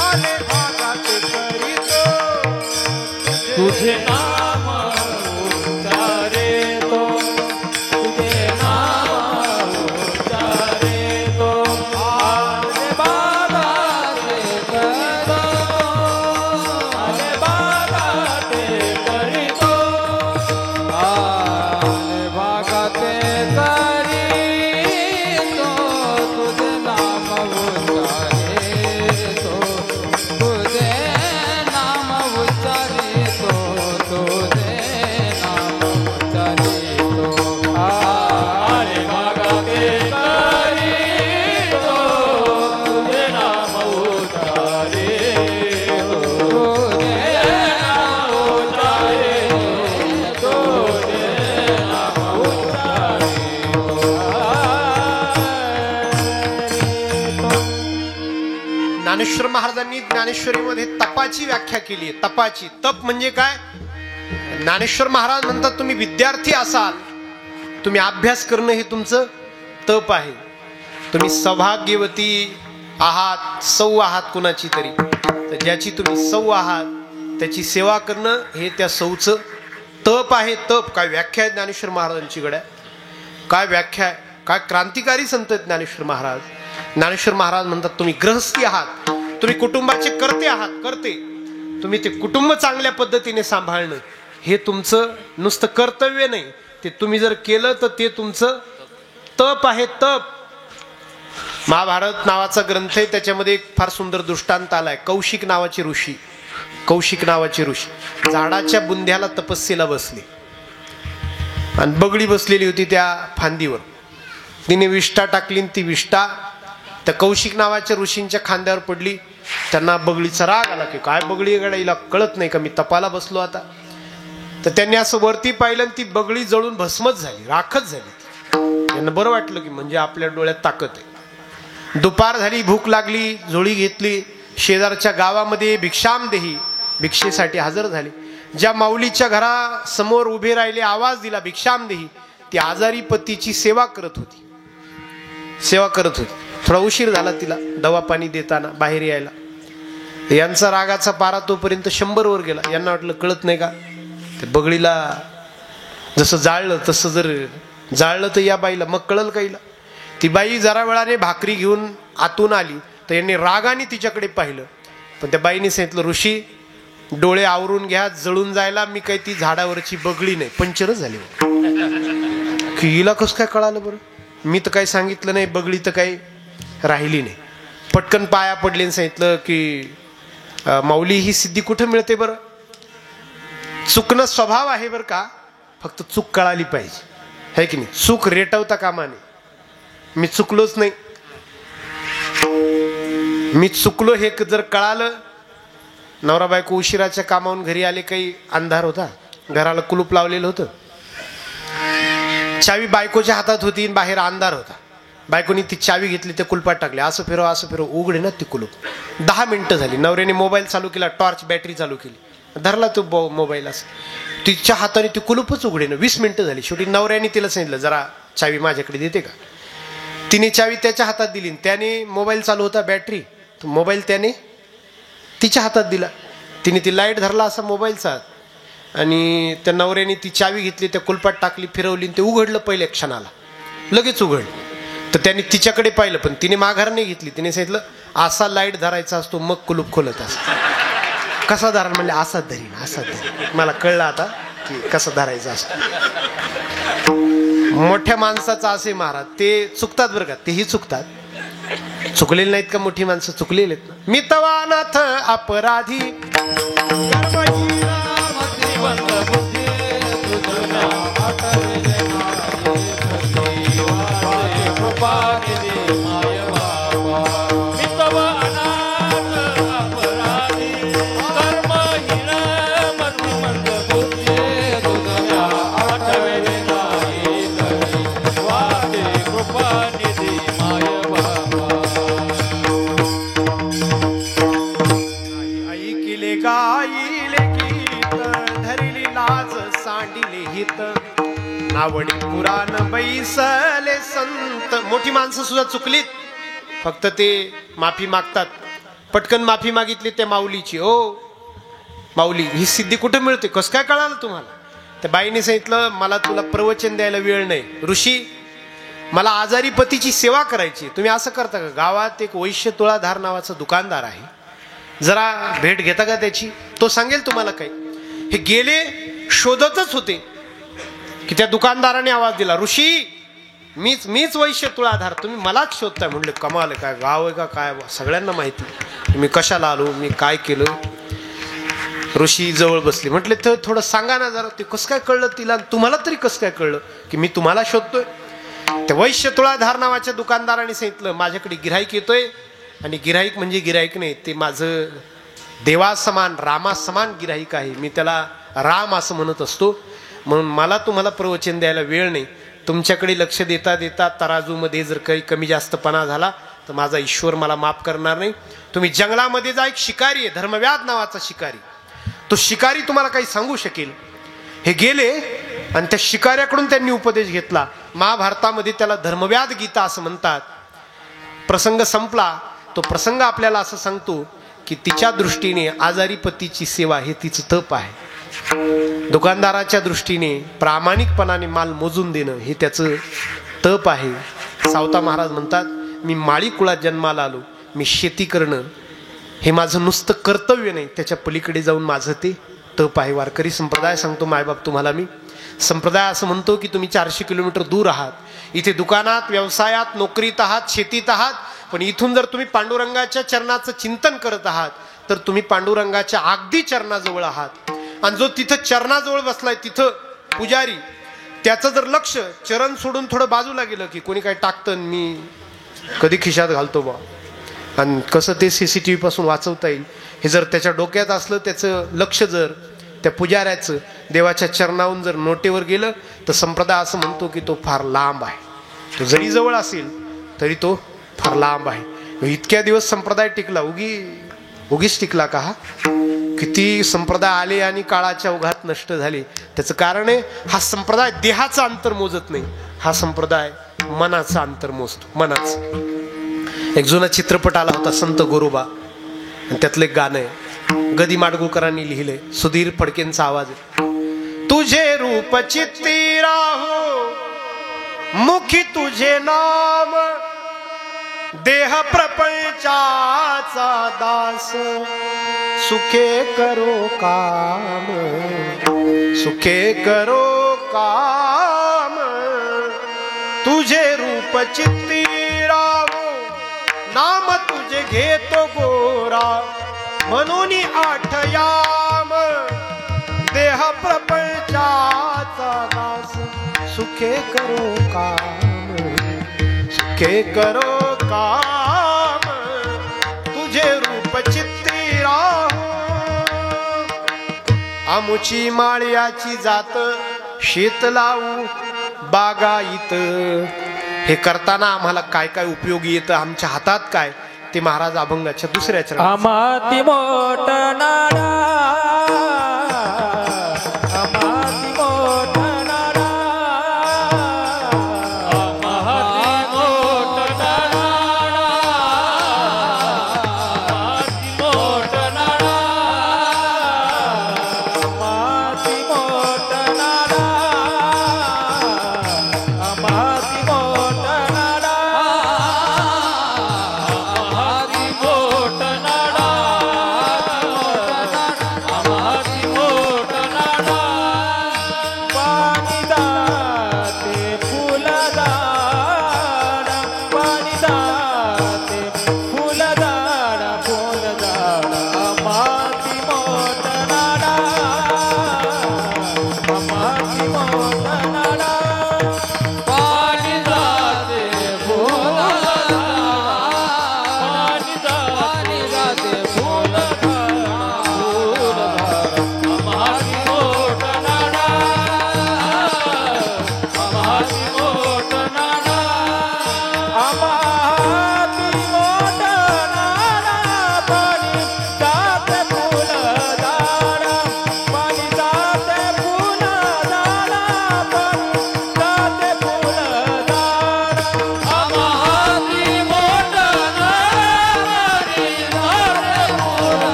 आले भागा ते करीतो, तुझे नाम उच्चारेतो, तुझे नाम उच्चारेतो, आले भागा ते करीतो, आले भागा ते करीतो, आले भागा ते करीतो, तुझे नाम उच्चारेतो, तुझे नाम उच्चारेतो, तुझे नाम उच्चारेतो, आले भागा ते करीतो, तुझे नाम उच्चारेतो, तुझे नाम उच्चारेतो, तुझे नाम उच्चारेतो. ज्ञानेश्वर महाराजांनी ज्ञानेश्वरीमध्ये तपाची व्याख्या केली आहे. तपाची, तप म्हणजे काय? ज्ञानेश्वर महाराज म्हणतात तुम्ही विद्यार्थी असाल, तुम्ही अभ्यास करणं हे तुमचं तप आहे. तुम्ही सौभाग्यवती आहात, सौ आहात कुणाची तरी, तर ज्याची तुम्ही सौ आहात त्याची सेवा करणं हे त्या सौचं तप आहे. तप काय व्याख्या आहे ज्ञानेश्वर महाराजांची गड्या, काय व्याख्या आहे, काय क्रांतिकारी संत आहेत ज्ञानेश्वर महाराज. ज्ञानेश्वर महाराज म्हणतात तुम्ही गृहस्थी आहात, तुम्ही कुटुंबाचे कर्ते आहात, कर्ते. तुम्ही ते कुटुंब चांगल्या पद्धतीने सांभाळणं हे तुमचं नुसतं कर्तव्य नाही, ते तुम्ही जर केलं तर ते तुमचं तप आहे, तप. महाभारत नावाचा ग्रंथ आहे, त्याच्यामध्ये एक फार सुंदर दृष्टांत आलाय. कौशिक नावाचे ऋषी, कौशिक नावाचे ऋषी झाडाच्या बुंध्याला तपस्येला बसले आणि बगळी बसलेली होती त्या फांदीवर. तिने विष्ठा टाकली आणि ती विष्ठा त्या कौशिक नावाच्या ऋषींच्या खांद्यावर पडली. त्यांना बगळीचा राग आला की काय बगळी गड्या, हिला कळत नाही का मी तपाला बसलो आता. तर त्यांनी असं वरती पाहिलं आणि ती बगळी जळून भस्मच झाली, राखच झाली. त्यांना बरं वाटलं की म्हणजे आपल्या डोळ्यात ताकद आहे. दुपार झाली, भूक लागली, झोळी घेतली, शेजारच्या गावामध्ये भिक्षाम देही भिक्षेसाठी हजर झाले. ज्या माऊलीच्या घरासमोर उभे राहिले, आवाज दिला भिक्षाम देही, ती आजारी पतीची सेवा करत होती, सेवा करत होती. थोडा उशीर झाला तिला दवा पाणी देताना बाहेर यायला. यांचा रागाचा पारा तोपर्यंत 100 वर गेला. यांना वाटलं कळत नाही का, ते बगळीला जसं जाळलं तसं जर जाळलं तर या बाईला मग कळल काहीला. ती बाई जरा वेळाने भाकरी घेऊन आतून आली तर यांनी रागाने तिच्याकडे पाहिलं. पण त्या बाईने सांगितलं ऋषी डोळे आवरून घ्या, जळून जायला मी काही ती झाडावरची बगळी नाही, पंचरच झाली. की हिला कसं काय कळालं बरं, मी तर काही सांगितलं नाही, बगळी तर काही राहिली नाही. पटकन पाया पडले आणि सांगितलं की माऊली ही सिद्धी कुठं मिळते बरं. चुकणं स्वभाव आहे बरं का, फक्त चूक कळाली पाहिजे, है की नाही. चूक रेटवता कामा नये. मी चुकलोच नाही, मी चुकलो हे जर कळालं. नवरा बायको उशिराच्या कामावून घरी आले, काही अंधार होता, घराला कुलूप लावलेलं होतं, चावी बायकोच्या हातात होती, बाहेर अंधार होता. बायकोनी ती चावी घेतली, ते कुलपात टाकले, असं फिरव असं फिरव, उघडे ना ती कुलूप. 10 मिनिटं झाली. नवऱ्याने मोबाईल चालू केला, टॉर्च बॅटरी चालू केली, धरला तो मोबाईल असं, तिच्या हाताने ती कुलूपच उघडेन. 20 मिनिटं झाली. शेवटी नवऱ्याने तिला सांगितलं जरा चावी माझ्याकडे देते का. तिने चावी त्याच्या हातात दिली. त्याने मोबाईल चालू होता बॅटरी, तो मोबाईल त्याने तिच्या हातात दिला. तिने ती लाईट धरला असा मोबाईलचा आणि त्या नवऱ्याने ती चावी घेतली, त्या कुलपात टाकली, फिरवली, ते उघडलं पहिल्या क्षणाला, लगेच उघडलं. तर त्याने तिच्याकडे पाहिलं, पण तिने माघार नाही घेतली. तिने सांगितलं असा लाईट धरायचा असतो मग कुलूप खोलत असतो. कसा धरा म्हणले, असा धरीन असा धरीन. मला कळलं आता की कसं धरायचं असतं. मोठ्या माणसाचं असे महाराज ते चुकतात बरं का, तेही चुकतात. चुकलेले नाहीत का मोठी माणसं, चुकलेले आहेत. मी तवानाथ अपराधी नावडी पुराण बैसले संत. मोठी माणसं सुद्धा चुकलीत, फक्त ते माफी मागतात. पटकन माफी मागितली त्या माऊलीची. ओ माऊली, ही सिद्धी कुठे मिळते, कसं काय कळालं तुम्हाला. त्या बाईने सांगितलं मला तुला प्रवचन द्यायला वेळ नाही ऋषी, मला आजारी पतीची सेवा करायची. तुम्ही असं करता का. गावात एक वैश्य तुळाधार नावाचा दुकानदार आहे, जरा भेट घेता का त्याची, तो सांगेल तुम्हाला काही. हे गेले शोधतच होते की त्या दुकानदाराने आवाज दिला, ऋषी मीच वैश्य तुळाधार, तुम्ही मलाच शोधताय. म्हणले कमाल, काय गाव आहे का काय, सगळ्यांना माहिती मी कशाला आलो, मी काय केलं. ऋषी जवळ बसले. म्हटले तर थोडं सांगा ना जरा, ते कसं काय कळलं तिला, तुम्हाला तरी कसं काय कळलं की मी तुम्हाला शोधतोय. त्या वैश्य तुळाधार नावाच्या दुकानदाराने सांगितलं माझ्याकडे गिऱ्हाईक येतोय, आणि गिऱ्हाईक म्हणजे गिऱ्हाईक नाही, ते माझं देवासमान रामासमान गिऱ्हाईक आहे. मी त्याला राम असं म्हणत असतो. म्हणून मला तुम्हाला प्रवचन द्यायला वेळ नाही. तुमच्याकडे लक्ष देता देता तराजूमध्ये जर काही कमी जास्तपणा झाला तर माझा ईश्वर मला माफ करणार नाही. तुम्ही जंगलामध्ये जा, एक शिकारी आहे धर्मव्याध नावाचा शिकारी, तो शिकारी तुम्हाला काही सांगू शकेल. हे गेले आणि त्या शिकाऱ्याकडून त्यांनी उपदेश घेतला. महाभारतामध्ये त्याला धर्मव्याध गीता असं म्हणतात. प्रसंग संपला. तो प्रसंग आपल्याला असं सांगतो की तिच्या दृष्टीने आजारी पतीची सेवा हे तिचं तप आहे. दुकानदाराच्या दृष्टीने प्रामाणिकपणाने माल मोजून देणं हे त्याचं तप आहे. सावता महाराज म्हणतात मी माळी कुळात जन्माला आलो, मी शेती करणं हे माझं नुसतं कर्तव्य नाही, त्याच्या पलीकडे जाऊन माझं ते तप आहे. वारकरी संप्रदाय सांगतो मायबाप तुम्हाला, मी संप्रदाय असं म्हणतो की तुम्ही 400 किलोमीटर दूर आहात, इथे दुकानात व्यवसायात नोकरीत आहात, शेतीत आहात, पण इथून जर तुम्ही पांडुरंगाच्या चरणाचं चिंतन करत आहात तर तुम्ही पांडुरंगाच्या अगदी चरणाजवळ आहात. आणि जो तिथं चरणाजवळ बसलाय तिथं पुजारी, त्याचं जर लक्ष चरण सोडून थोडं बाजूला गेलं की कोणी काय टाकतं, मी कधी खिशात घालतो बा, आणि कसं ते CCTV पासून वाचवता येईल हे जर त्याच्या डोक्यात असलं, त्याचं लक्ष जर त्या पुजाऱ्याचं देवाच्या चरणाहून जर नोटेवर गेलं तर संप्रदाय असं म्हणतो की तो फार लांब आहे. तो जरी जवळ असेल तरी तो फार लांब आहे. इतक्या दिवस संप्रदाय टिकला, उगीच टिकला का हा. किती संप्रदाय आले आणि काळाच्या ओघात नष्ट झाले. त्याचं कारण आहे हा संप्रदाय देहाचं अंतर मोजत नाही, हा संप्रदाय मनाचं अंतर मोजतो. मनाचं. एक जुना चित्रपट आला होता संत गोरोबा, आणि त्यातलं एक गाणं आहे, गदी माडगुळकरांनी लिहिलंय, सुधीर फडकेंचा आवाज आहे. तुझे रूप चित्ती राहो मुखी तुझे नाम, देह प्रपंचाचा दास, सुखे करो काम, सुखे करो काम. तुझे रूप चित्ती राहो नाम तुझे घेतो गोरा, म्हणून आठयाम, देह प्रपंचाचा दास, सुखे करो काम, सुखे करो काम. तुझे रूप चित्ती राहो. आमुची माळ्याची जात शेत लावू बागायत. हे करताना आम्हाला काय काय उपयोगी येतं, आमच्या हातात काय, ते महाराज अभंगाच्या दुसऱ्या चरणात. आमाती मोठ नाडा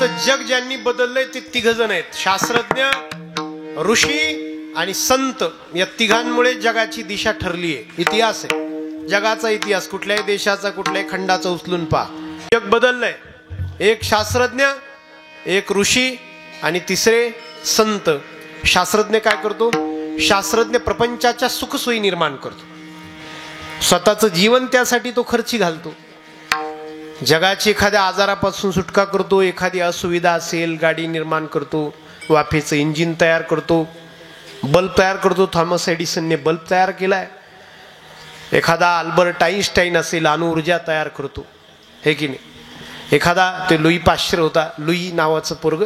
आतापर्यंत जग ज्यांनी बदललंय ते तिघ जण आहेत, शास्त्रज्ञ, ऋषी आणि संत. या तिघांमुळे जगाची दिशा ठरली आहे. इतिहास आहे, जगाचा इतिहास, कुठल्याही देशाचा, कुठल्याही खंडाचा उचलून पहा. जग बदललंय. एक शास्त्रज्ञ, एक ऋषी आणि तिसरे संत. शास्त्रज्ञ काय करतो? शास्त्रज्ञ प्रपंचाच्या सुखसोयी निर्माण करतो, स्वतःचं जीवन त्यासाठी तो खर्ची घालतो. जगाची एखाद्या आजारापासून सुटका करतो, एखादी असुविधा असेल गाडी निर्माण करतो, वाफेचं इंजिन तयार करतो, बल्ब तयार करतो. थॉमस एडिसनने बल्ब तयार केलाय. एखादा अल्बर्ट आईन्स्टाईन असेल अणुऊर्जा तयार करतो, हे की नाही. एखादा ते लुई पाश्चर होता, लुई नावाचं पोरग,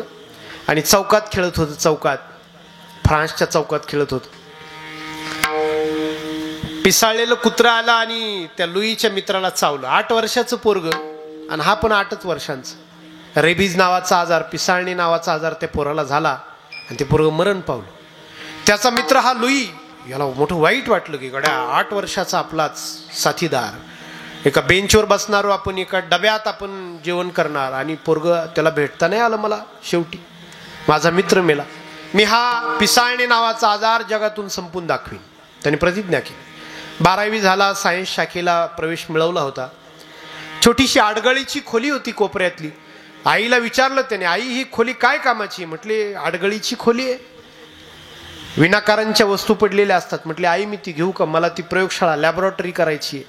आणि चौकात खेळत होतं, चौकात, फ्रान्सच्या चौकात खेळत होतं. पिसाळलेलं कुत्रा आला आणि त्या लुईच्या मित्राला चावलं. 8 वर्षाचं पोरग, आणि हा पण 8च वर्षांचं. रेबीज नावाचा आजार, पिसाळणे नावाचा आजार त्या पोराला झाला आणि ते पोरग मरण पावलं. त्याचा मित्र हा लुई, याला मोठं वाईट वाटलं की गड्या 8 वर्षाचा आपलाच साथीदार, एका बेंचवर बसणारो आपण, एका डब्यात आपण जेवण करणार, आणि पोरग त्याला भेटता नाही आलं मला, शेवटी माझा मित्र मेला. मी हा पिसाळणे नावाचा आजार जगातून संपून दाखवीन. त्याने प्रतिज्ञा केली. 12वी झाला, सायन्स शाखेला प्रवेश मिळवला होता. छोटीशी आडगळीची खोली होती कोपऱ्यातली. आईला विचारलं त्याने, आई ही खोली काय कामाची? म्हटले आडगळीची खोली आहे, विनाकारांच्या वस्तू पडलेल्या असतात. म्हटले आई मी ती घेऊ का? मला ती प्रयोगशाळा, लॅबोरेटरी करायची आहे.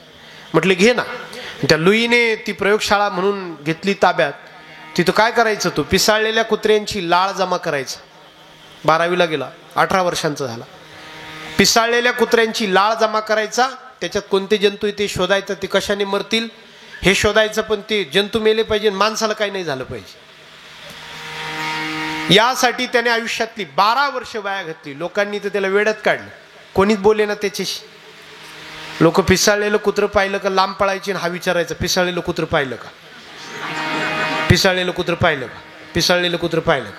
म्हटले घे ना. त्या लुईने ती प्रयोगशाळा म्हणून घेतली ताब्यात. तिथं काय करायचं? तो पिसाळलेल्या कुत्र्यांची लाळ जमा करायचा. 12वीला गेला, 18 वर्षांचा झाला. पिसाळलेल्या कुत्र्यांची लाळ जमा करायचा, त्याच्यात कोणते जंतू आहे ते शोधायचं, ते कशाने मरतील हे शोधायचं, पण ते जंतू मेले पाहिजे, माणसाला काही नाही झालं पाहिजे. यासाठी त्याने आयुष्यातली 12 वर्ष वाया घातली. लोकांनी तर त्याला वेड्यात काढलं, कोणीच बोले ना त्याच्याशी. लोक पिसाळलेलं कुत्रं पाहिलं का लांब पळायची, हा विचारायचं पिसाळलेलं कुत्रं पाहिलं का, पिसाळलेलं कुत्रं पाहिलं का, पिसाळलेलं कुत्रं पाहिलं का.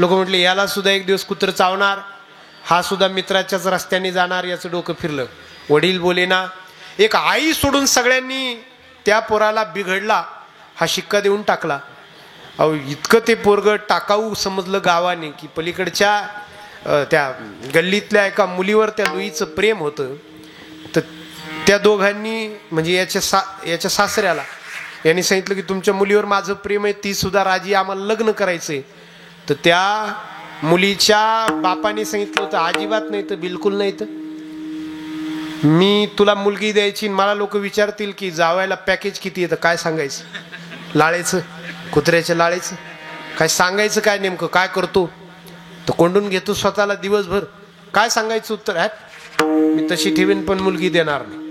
लोक म्हटले याला सुद्धा एक दिवस कुत्रं चावणार, हा सुद्धा मित्राच्याच रस्त्याने जाणार. याचं डोकं फिरलं. वडील बोले ना. एक आई सोडून सगळ्यांनी त्या पोराला बिघडला हा शिक्का देऊन टाकला. अहो इतकं ते पोरग टाकाऊ समजलं गावाने की पलीकडच्या त्या गल्लीतल्या एका मुलीवर त्या लुईचं प्रेम होतं. तर त्या दोघांनी म्हणजे याच्या सासऱ्याला यांनी सांगितलं की तुमच्या मुलीवर माझं प्रेम आहे, ती सुद्धा राजी, आम्हाला लग्न करायचंय. तर त्या मुलीच्या बापाने सांगितलं होतं अजिबात नाही, तर बिलकुल नाही, तर मी तुला मुलगी द्यायची. मला लोक विचारतील की जावायला पॅकेज किती येतं, काय सांगायचं? लाळेचं, कुत्र्याच्या लाळेचं काय सांगायचं? काय नेमकं काय करतो? तर कोंडून घेतो स्वतःला दिवसभर. काय सांगायचं उत्तर? मी तशी ठेवीन पण मुलगी देणार नाही.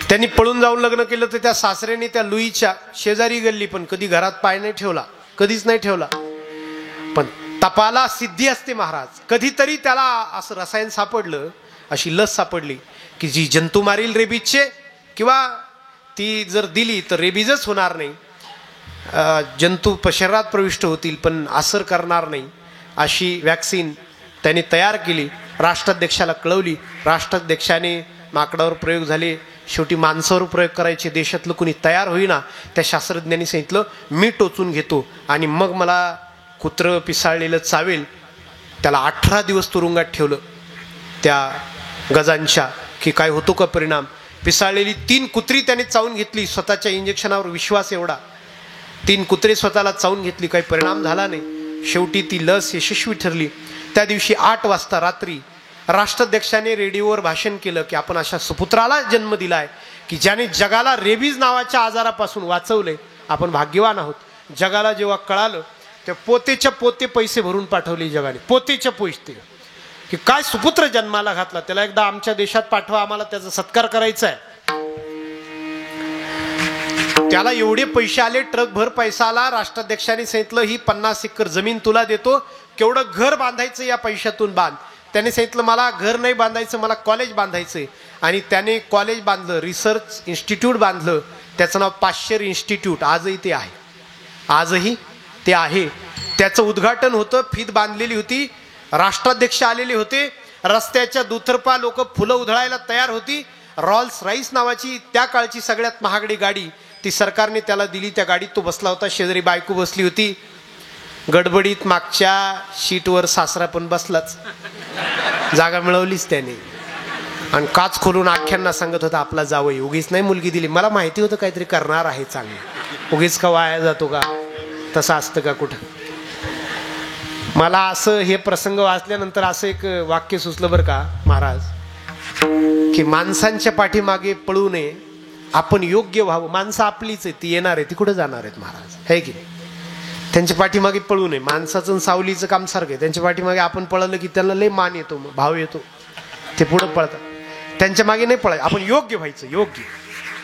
त्यांनी पळून जाऊन लग्न केलं. तर त्या सासऱ्याने त्या लुईच्या शेजारी गल्ली, पण कधी घरात पाय नाही ठेवला, कधीच नाही ठेवला. पण तपाला सिद्धी असते महाराज. कधीतरी त्याला असं रसायन सापडलं, अशी लस सापडली की जी जंतू मारील रेबीजचे, किंवा ती जर दिली तर रेबीजच होणार नाही, जंतू शरीरात प्रविष्ट होतील पण असर करणार नाही, अशी वॅक्सिन त्यांनी तयार केली. राष्ट्राध्यक्षाला कळवली. राष्ट्राध्यक्षाने माकडावर प्रयोग झाले. शेवटी माणसावर प्रयोग करायचे देशातलं कुणी तयार होईना. त्या शास्त्रज्ञांनी सांगितलं मी टोचून घेतो आणि मग मला कुत्रं पिसाळलेलं चावेल. त्याला 18 दिवस तुरुंगात ठेवलं त्या गजांच्या, की काय होतो का परिणाम. पिसाळलेली 3 कुत्री त्याने चावून घेतली. स्वतःच्या इंजेक्शनावर विश्वास एवढा. 3 कुत्रे स्वतःला चावून घेतली, काही परिणाम झाला नाही. शेवटी ती लस यशस्वी ठरली. त्या दिवशी 8 वाजता रात्री राष्ट्राध्यक्षाने रेडिओवर भाषण केलं की आपण अशा सुपुत्राला जन्म दिलाय की ज्याने जगाला रेबीज नावाच्या आजारापासून वाचवले. आपण भाग्यवान आहोत. जगाला जेव्हा कळालं ते पोतेच्या पोते पैसे भरून पाठवले जगाने, पोतेच्या पैसे, की काय सुपुत्र जन्माला घातला, त्याला एकदा आमच्या देशात पाठवा, आम्हाला त्याचा सत्कार करायचा आहे. त्याला एवढे पैसे आले, ट्रकभर पैसा आला. राष्ट्राध्यक्षाने सांगितलं ही 50 एकर जमीन तुला देतो, केवढं घर बांधायचं या पैशातून बांध. त्याने सांगितलं मला घर नाही बांधायचं, मला कॉलेज बांधायचंय. आणि त्याने कॉलेज बांधलं, रिसर्च इन्स्टिट्यूट बांधलं. त्याचं नाव पाश्चर इन्स्टिट्यूट. आजही ते आहे, आजही ते आहे. त्याचं उद्घाटन होतं, फीत बांधलेली होती, राष्ट्राध्यक्ष आलेले होते. रस्त्याच्या दुतर्फा लोक फुलं उधळायला तयार होती. रॉल्स रॉइस नावाची त्या काळची सगळ्यात महागडी गाडी ती सरकारने त्याला दिली. त्या गाडीत तो बसला होता, शेजारी बायको बसली होती. गडबडीत मागच्या शीटवर सासरा पण बसलाच, जागा मिळवलीच त्याने. आणि काच खोलून आख्यांना सांगत होता आपला जावई. उगीच नाही मुलगी दिली, मला माहिती होतं काहीतरी करणार आहे चांगलं, उगीच का वाया जातो का, तसं असतं का कुठं. मला असं हे प्रसंग वाचल्यानंतर असं एक वाक्य सुचलं बरं का महाराज, की माणसांच्या पाठीमागे पळू नये, आपण योग्य व्हावं. माणसं आपलीच आहे, ती येणार आहे, ती कुठे जाणार आहेत महाराज, है की. त्यांच्या पाठीमागे पळू नये. माणसाचं सावलीचं काम सारखं आहे. त्यांच्या पाठीमागे आपण पळलं की त्यांना लय मान येतो, मग भाव येतो, ते पुढं पळतात. त्यांच्या मागे नाही पळायचं, आपण योग्य व्हायचं. योग्य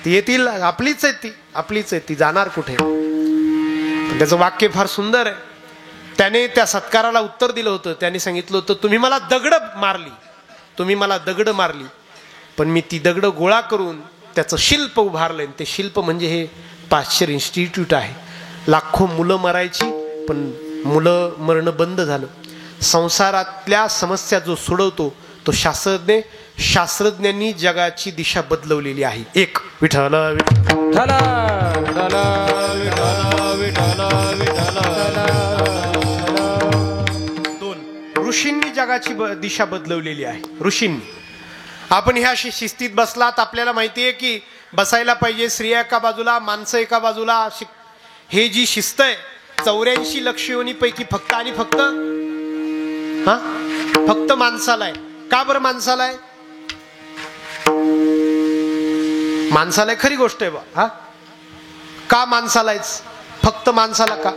ती येतील, आपलीच आहे, ती आपलीच आहे, ती जाणार कुठे. त्याचं वाक्य फार सुंदर आहे. त्याने त्या सत्काराला उत्तर दिलं होतं. त्याने सांगितलं होतं, तुम्ही मला दगड मारली, तुम्ही मला दगड मारली, पण मी ती दगड गोळा करून त्याचं शिल्प उभारलंय. ते शिल्प म्हणजे हे पाश्चर इन्स्टिट्यूट आहे. लाखो मुलं मरायची, पण मुलं मरणं बंद झालं. संसारातल्या समस्या जो सोडवतो तो शास्त्रज्ञांनी जगाची दिशा बदलवलेली आहे. एक विठ्ठल विठ्ठल विठ्ठल विठ्ठल विठ्ठल. दोन, ऋषींनी जगाची दिशा बदलवलेली आहे. ऋषींनी. आपण ह्या शिस्तीत बसलात, आपल्याला माहिती आहे की बसायला पाहिजे, स्त्रिया एका बाजूला, माणसं एका बाजूला. हे जी शिस्त आहे 84 लक्ष योनीपैकी फक्त आणि फक्त फक्त माणसाला आहे. का बरं माणसाला आहे? माणसाला खरी गोष्ट आहे बा. का माणसाला आहेच? फक्त माणसाला का?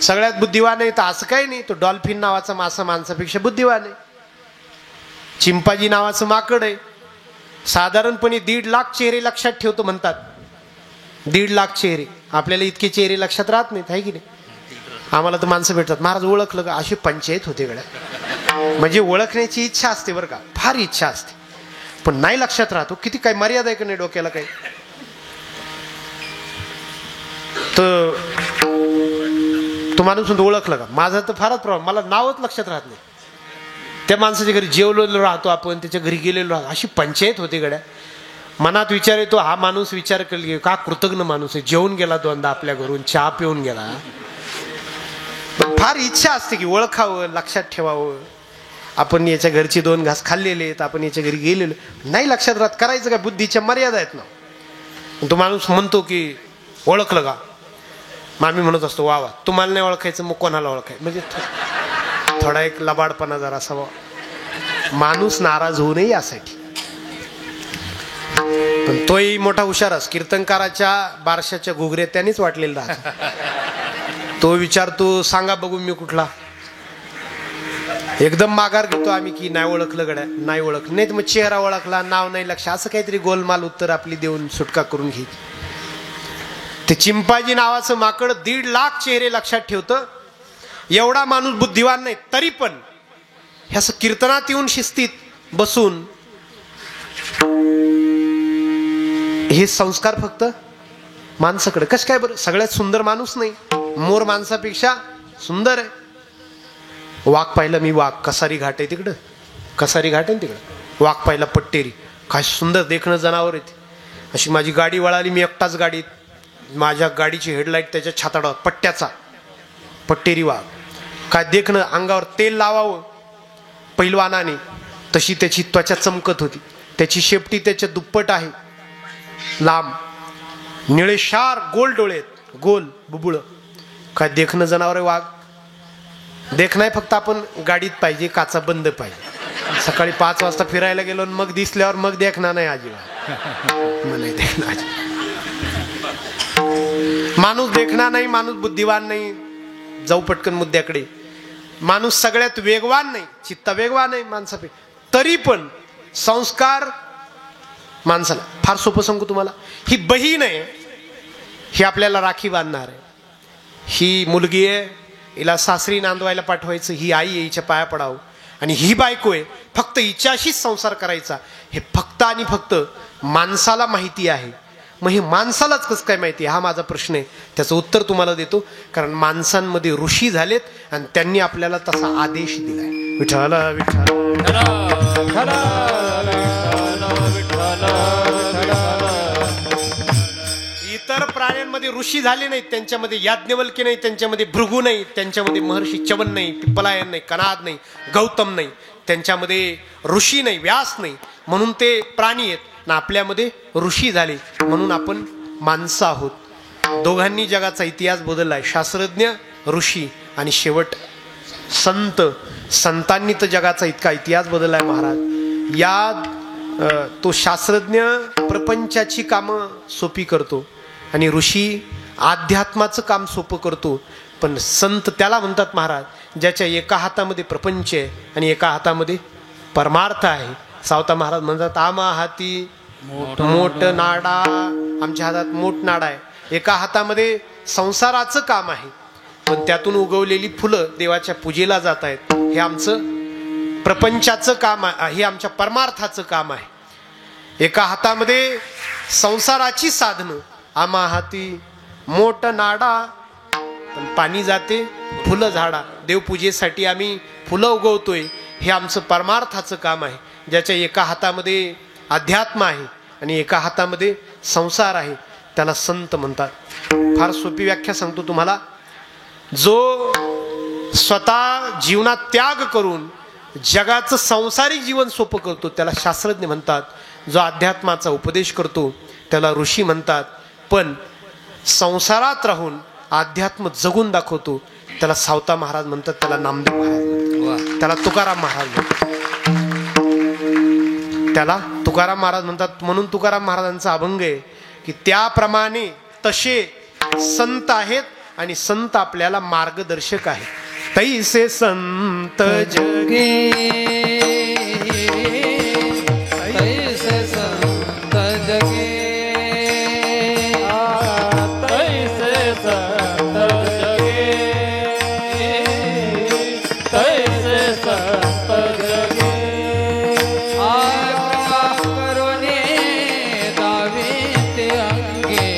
सगळ्यात बुद्धिवान आहे तर असं काही नाही. तो डॉल्फिन नावाचा मासा माणसापेक्षा बुद्धिवान आहे. चिंपाजी नावाचं माकड आहे, साधारणपणे 1.5 लाख चेहरे लक्षात ठेवतो म्हणतात. 1.5 लाख चेहरे. आपल्याला इतके चेहरे लक्षात राहत नाहीत, आहे की नाही. आम्हाला तर माणसं भेटतात, महाराज ओळखलं का, अशी पंचायत होते गड्या. म्हणजे ओळखण्याची इच्छा असते बरं का, फार इच्छा असते, पण नाही लक्षात राहतो. किती काय मर्यादा आहे का नाही डोक्याला काही. तर तो माणूस म्हणतो ओळखलं का. माझा तर फारच प्रॉब्लेम, मला नावच लक्षात राहत नाही. त्या माणसाच्या घरी जेवलेलो राहतो आपण, त्याच्या घरी गेलेलो राहतो, अशी पंचायत होते गड्या. मनात विचार येतो, हा माणूस विचार केला का कृतज्ञ माणूस आहे, जेवून गेला दोनदा आपल्या घरून, चहा पिऊन गेला. फार इच्छा असते की ओळखावं, लक्षात ठेवावं. आपण याच्या घरची 2 घास खाल्लेले आहेत, आपण याच्या घरी गेलेलो, नाही लक्षात राहत. करायचं काय, बुद्धीच्या मर्यादा आहेत ना. तो माणूस म्हणतो की ओळखलं का. मामी म्हणत असतो वा वा, तुम्हाला नाही ओळखायचं मग कोणाला ओळखायचं. म्हणजे थोडा एक लबाडपणा जरा असावा. माणूस नाराज होऊ नये यासाठी. पण तोही मोठा हुशारच. कीर्तनकाराच्या बारशाच्या घुगऱ्या त्यानेच वाटलेला राहतो. तो विचारतो सांगा बघू मी कुठला. एकदम माघार घेतो आम्ही की नाही ओळखलं गड्या, नाही ओळखलं. नाही तर मग चेहरा ओळखला, नाव नाही लक्ष, असं काहीतरी गोलमाल उत्तर आपली देऊन सुटका करून घ्यायची. ते चिंपाजी नावाचं माकड 1.5 लाख चेहरे लक्षात ठेवतं. एवढा माणूस बुद्धिवान नाही, तरी पण ह्याच कीर्तनात येऊन शिस्तीत बसून हे संस्कार फक्त माणसाकडे. कसं काय बरं. सगळ्यात सुंदर माणूस नाही, मोर माणसापेक्षा सुंदर आहे. वाघ पाहिलं मी, वाघ कसारी घाट आहे तिकडं, कसारी घाट आहे तिकडं. वाघ पाहिला पट्टेरी, काय सुंदर देखणं जनावर आहे. अशी माझी गाडी वळाली, मी एकटाच गाडीत, माझ्या गाडीची हेडलाईट त्याच्या छाताडावर, पट्ट्याचा पट्टेरी वाघ. काय देखणं, अंगावर तेल लावावं पैलवानाने तशी त्याची त्वचा चमकत होती. त्याची शेपटी त्याच्या दुप्पट आहे, लांब, निळेशार गोल डोळे, गोल बुबुळ. काय देखणं जनावर आहे वाघ. देखणं आहे फक्त आपण गाडीत पाहिजे, काचा बंद पाहिजे. सकाळी 5 वाजता फिरायला गेलो मग दिसल्यावर मग देखणं नाही अजिबात. नाही देखणं अजिबात. माणूस देखणा नाही, माणूस बुद्धिवान नाही. जाऊ पटकन मुद्द्याकडे. माणूस सगळ्यात वेगवान नाही, चित्त वेगवान आहे माणसापैकी, तरी पण संस्कार माणसाला. फार सोपं सांगू तुम्हाला. ही बहीण आहे, ही आपल्याला राखी बांधणार आहे. ही मुलगी आहे, हिला सासरी नांदवायला पाठवायचं. ही आई आहे, हिच्या पाया पडावं. आणि ही बायको आहे, फक्त हिच्याशीच संसार करायचा. हे फक्त आणि फक्त माणसाला माहिती आहे. मग हे माणसालाच कसं काय माहिती, हा माझा प्रश्न आहे. त्याचं उत्तर तुम्हाला देतो. कारण माणसांमध्ये ऋषी झालेत आणि त्यांनी आपल्याला तसा आदेश दिलाय. विठ्ठल विठ्ठल इतर त्यांच्यामध्ये ऋषी झाले नाहीत, त्यांच्यामध्ये याज्ञवल्क्य नाही, त्यांच्यामध्ये भृगु नाही, त्यांच्यामध्ये महर्षी च्यवन नाही, पिप्पलायन नाही, कनाद नाही, गौतम नाही, त्यांच्यामध्ये ऋषी नाही, व्यास नाही, म्हणून ते प्राणी आहेत ना. आपल्यामध्ये ऋषी झाले म्हणून आपण माणसं आहोत. दोघांनी जगाचा इतिहास बदललाय, शास्त्रज्ञ, ऋषी आणि शेवट संत. संतांनी तर जगाचा इतका इतिहास बदललाय महाराज. तो शास्त्रज्ञ प्रपंचाची कामं सोपी करतो आणि ऋषी अध्यात्माचं काम सोपं करतो. पण संत त्याला म्हणतात महाराज ज्याच्या एका हातामध्ये प्रपंच आहे आणि एका हातामध्ये परमार्थ आहे. सावता महाराज म्हणतात, आमा हाती मोठ नाडा, आमच्या हातात मोठ नाडा आहे. एका हातामध्ये संसाराचं काम आहे, पण त्यातून उगवलेली फुलं देवाच्या पूजेला जात आहेत. हे आमचं प्रपंचाचं काम आहे, हे आमच्या परमार्थाचं काम आहे. एका हातामध्ये संसाराची साधनं, आम्हा हाती मोठ नाडा, पण पाणी जाते फुलं झाडा. देवपूजेसाठी आम्ही फुलं उगवतोय, हे आमचं परमार्थाचं काम आहे. ज्याच्या एका हातामध्ये अध्यात्म आहे आणि एका हातामध्ये संसार आहे, त्याला संत म्हणतात. फार सोपी व्याख्या सांगतो तुम्हाला. जो स्वतः जीवनात त्याग करून जगाचं सांसारिक जीवन सोपं करतो त्याला शास्त्रज्ञ म्हणतात. जो अध्यात्माचा उपदेश करतो त्याला ऋषी म्हणतात. पण संसारात राहून अध्यात्म जगून दाखवतो त्याला सावता महाराज म्हणतात, त्याला नामदेव महाराज म्हणतात, त्याला तुकाराम महाराज म्हणतात, त्याला तुकाराम महाराज म्हणतात. म्हणून तुकाराम महाराजांचा अभंग आहे की त्याप्रमाणे तसे संत आहेत आणि संत आपल्याला मार्गदर्शक आहेत. तैसे संत जगे, तैसे संत जगे, तैसे संत जगे, तैसे संत जगे. करुणे दाविते अंगे,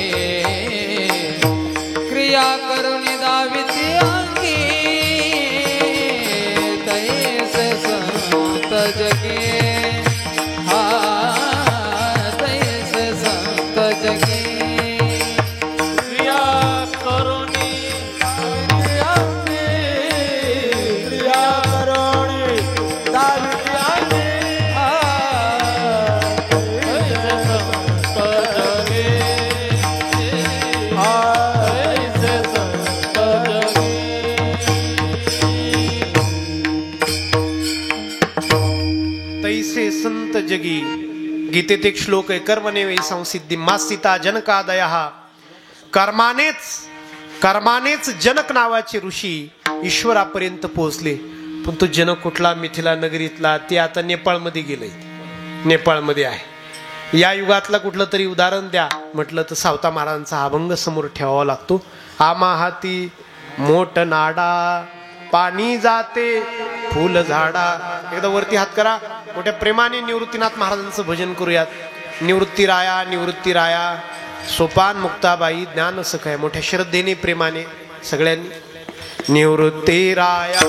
क्रिया करुणे दाविते अंगे, तैसे संत जगे. हा तैसे संत जगे. क्रिया करुणी अंगे, क्रिया करुणी दाविते अंगे, तैसे संत जगे. तैसे संत जगे. तैसे संत जगी. गीतेत एक श्लोक आहे, कर्मणे वै संसिद्धी मास्तिता जनकादयः. कर्मानेच जनक नावाचे ऋषी ईश्वरापर्यंत पोहोचले. पण तो जनक कुठला? मिथिला नगरीतला. ते आता नेपाळमध्ये गेलंय, नेपाळमध्ये आहे. या युगातला कुठलं तरी उदाहरण द्या म्हटलं तर सावता महाराजांचा अभंग समोर ठेवावा लागतो. आमा हाती मोठ नाडा, पाणी जाते फुल झाडा. एकदा वरती हात करा, मोठ्या प्रेमाने निवृत्तीनाथ महाराजांचं भजन करूयात. निवृत्ती राया, निवृत्ती राया, सोपान मुक्ताबाई ज्ञान सखाय. मोठ्या श्रद्धेने प्रेमाने सगळ्यांनी निवृत्ती राया.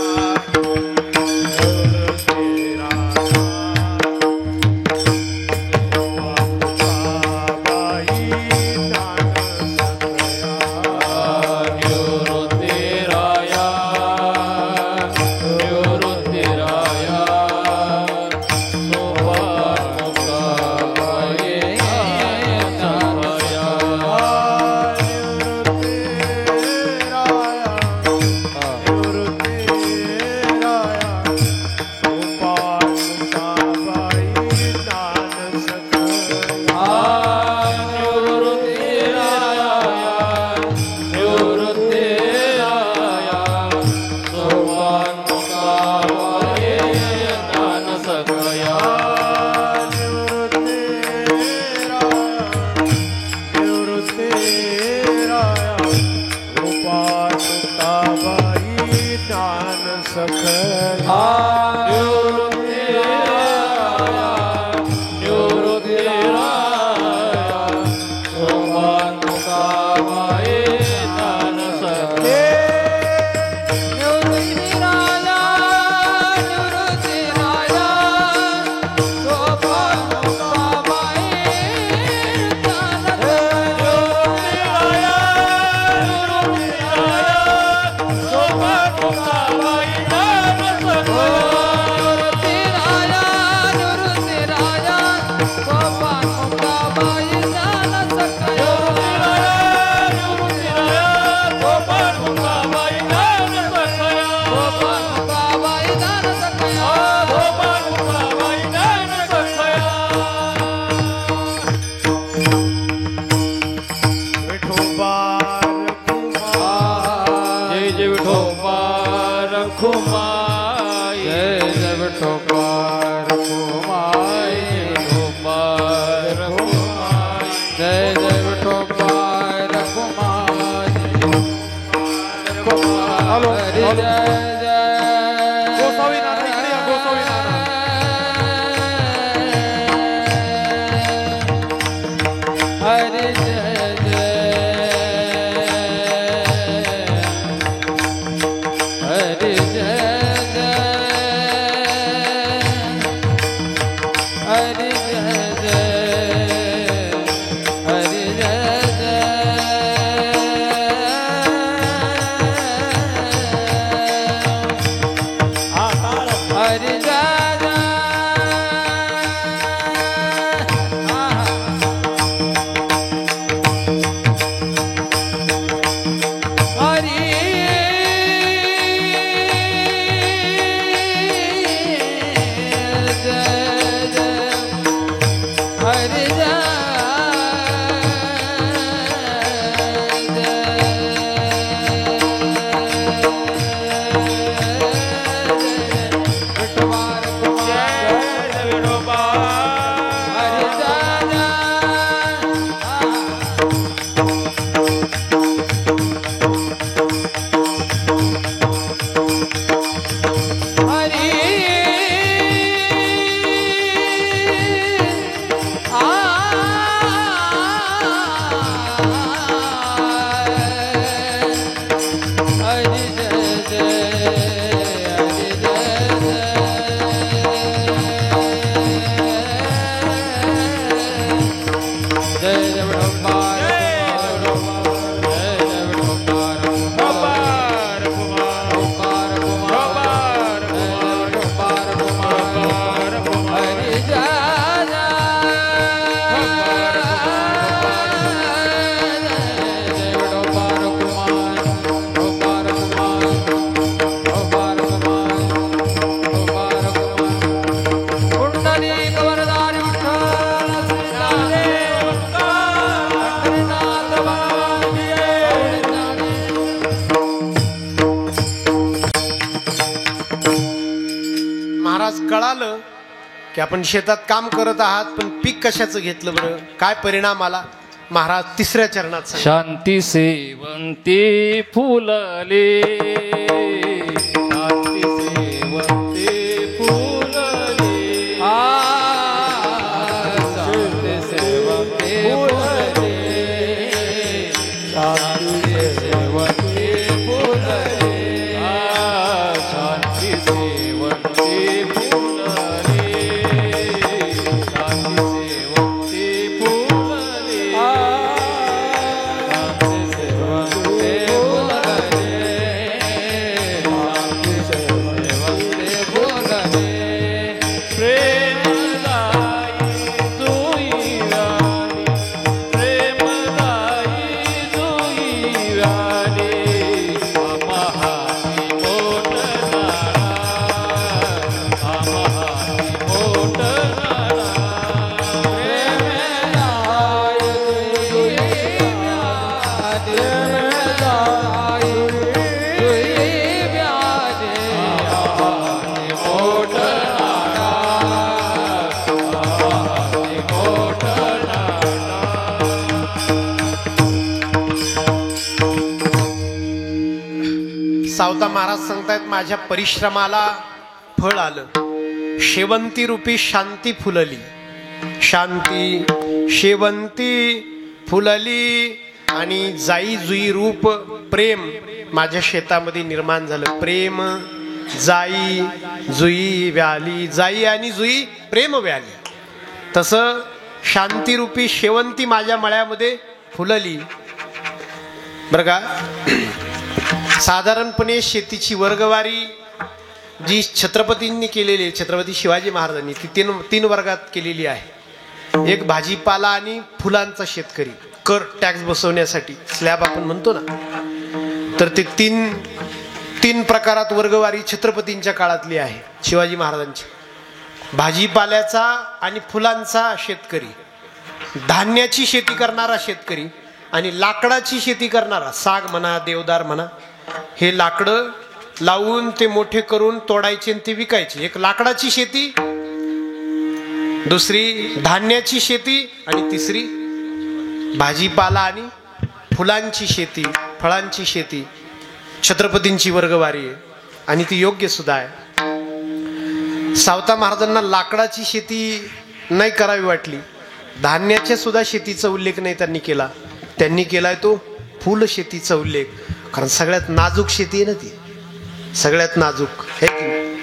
की आपण शेतात काम करत आहात पण पीक कशाचं घेतलं बरं, काय परिणाम आला. महाराज तिसऱ्या चरणात सांगतात. शांती सेवंती फुलले, शांती सेवंती फुलले, शांती सेवंती फुलले, शांती सेवंती फुलले, शांती सेवंती फुलले, शांती सेवंती फुलले, सावता महाराज सांगतायत माझ्या परिश्रमाला फळ आलं. शेवंती रूपी शांती फुलली, शांती शेवंती फुलली आणि जाई जुई रूप प्रेम माझ्या शेतामध्ये निर्माण झालं. प्रेम जाई जुई व्याली, जाई आणि जुई प्रेम व्याली. तसं शांती रूपी शेवंती माझ्या मळ्यामध्ये फुलली. बरं का, साधारणपणे शेतीची वर्गवारी जी छत्रपतींनी केलेली आहे, छत्रपती शिवाजी महाराजांनी, ती तीन वर्गात केलेली आहे. एक भाजीपाला आणि फुलांचा शेतकरी, कर टॅक्स बसवण्यासाठी स्लॅब आपण म्हणतो ना, तर ते तीन प्रकारात वर्गवारी छत्रपतींच्या काळातली आहे, शिवाजी महाराजांची. भाजीपाल्याचा आणि फुलांचा शेतकरी, धान्याची शेती करणारा शेतकरी आणि लाकडाची शेती करणारा, साग म्हणा देवदार म्हणा, हे लाकडं लावून ते मोठे करून तोडायचे आणि ते विकायचे. एक लाकडाची शेती, दुसरी धान्याची शेती आणि तिसरी भाजीपाला आणि फुलांची शेती, फळांची शेती. छत्रपतींची वर्गवारी आहे आणि ती योग्य सुद्धा आहे. सावता महाराजांना लाकडाची शेती नाही करावी वाटली, धान्याच्या सुद्धा शेतीचा उल्लेख नाही त्यांनी केला. त्यांनी केलाय तो फुल शेतीचा उल्लेख, कारण सगळ्यात नाजूक शेती आहे ना ती, सगळ्यात नाजूक आहे की नाही.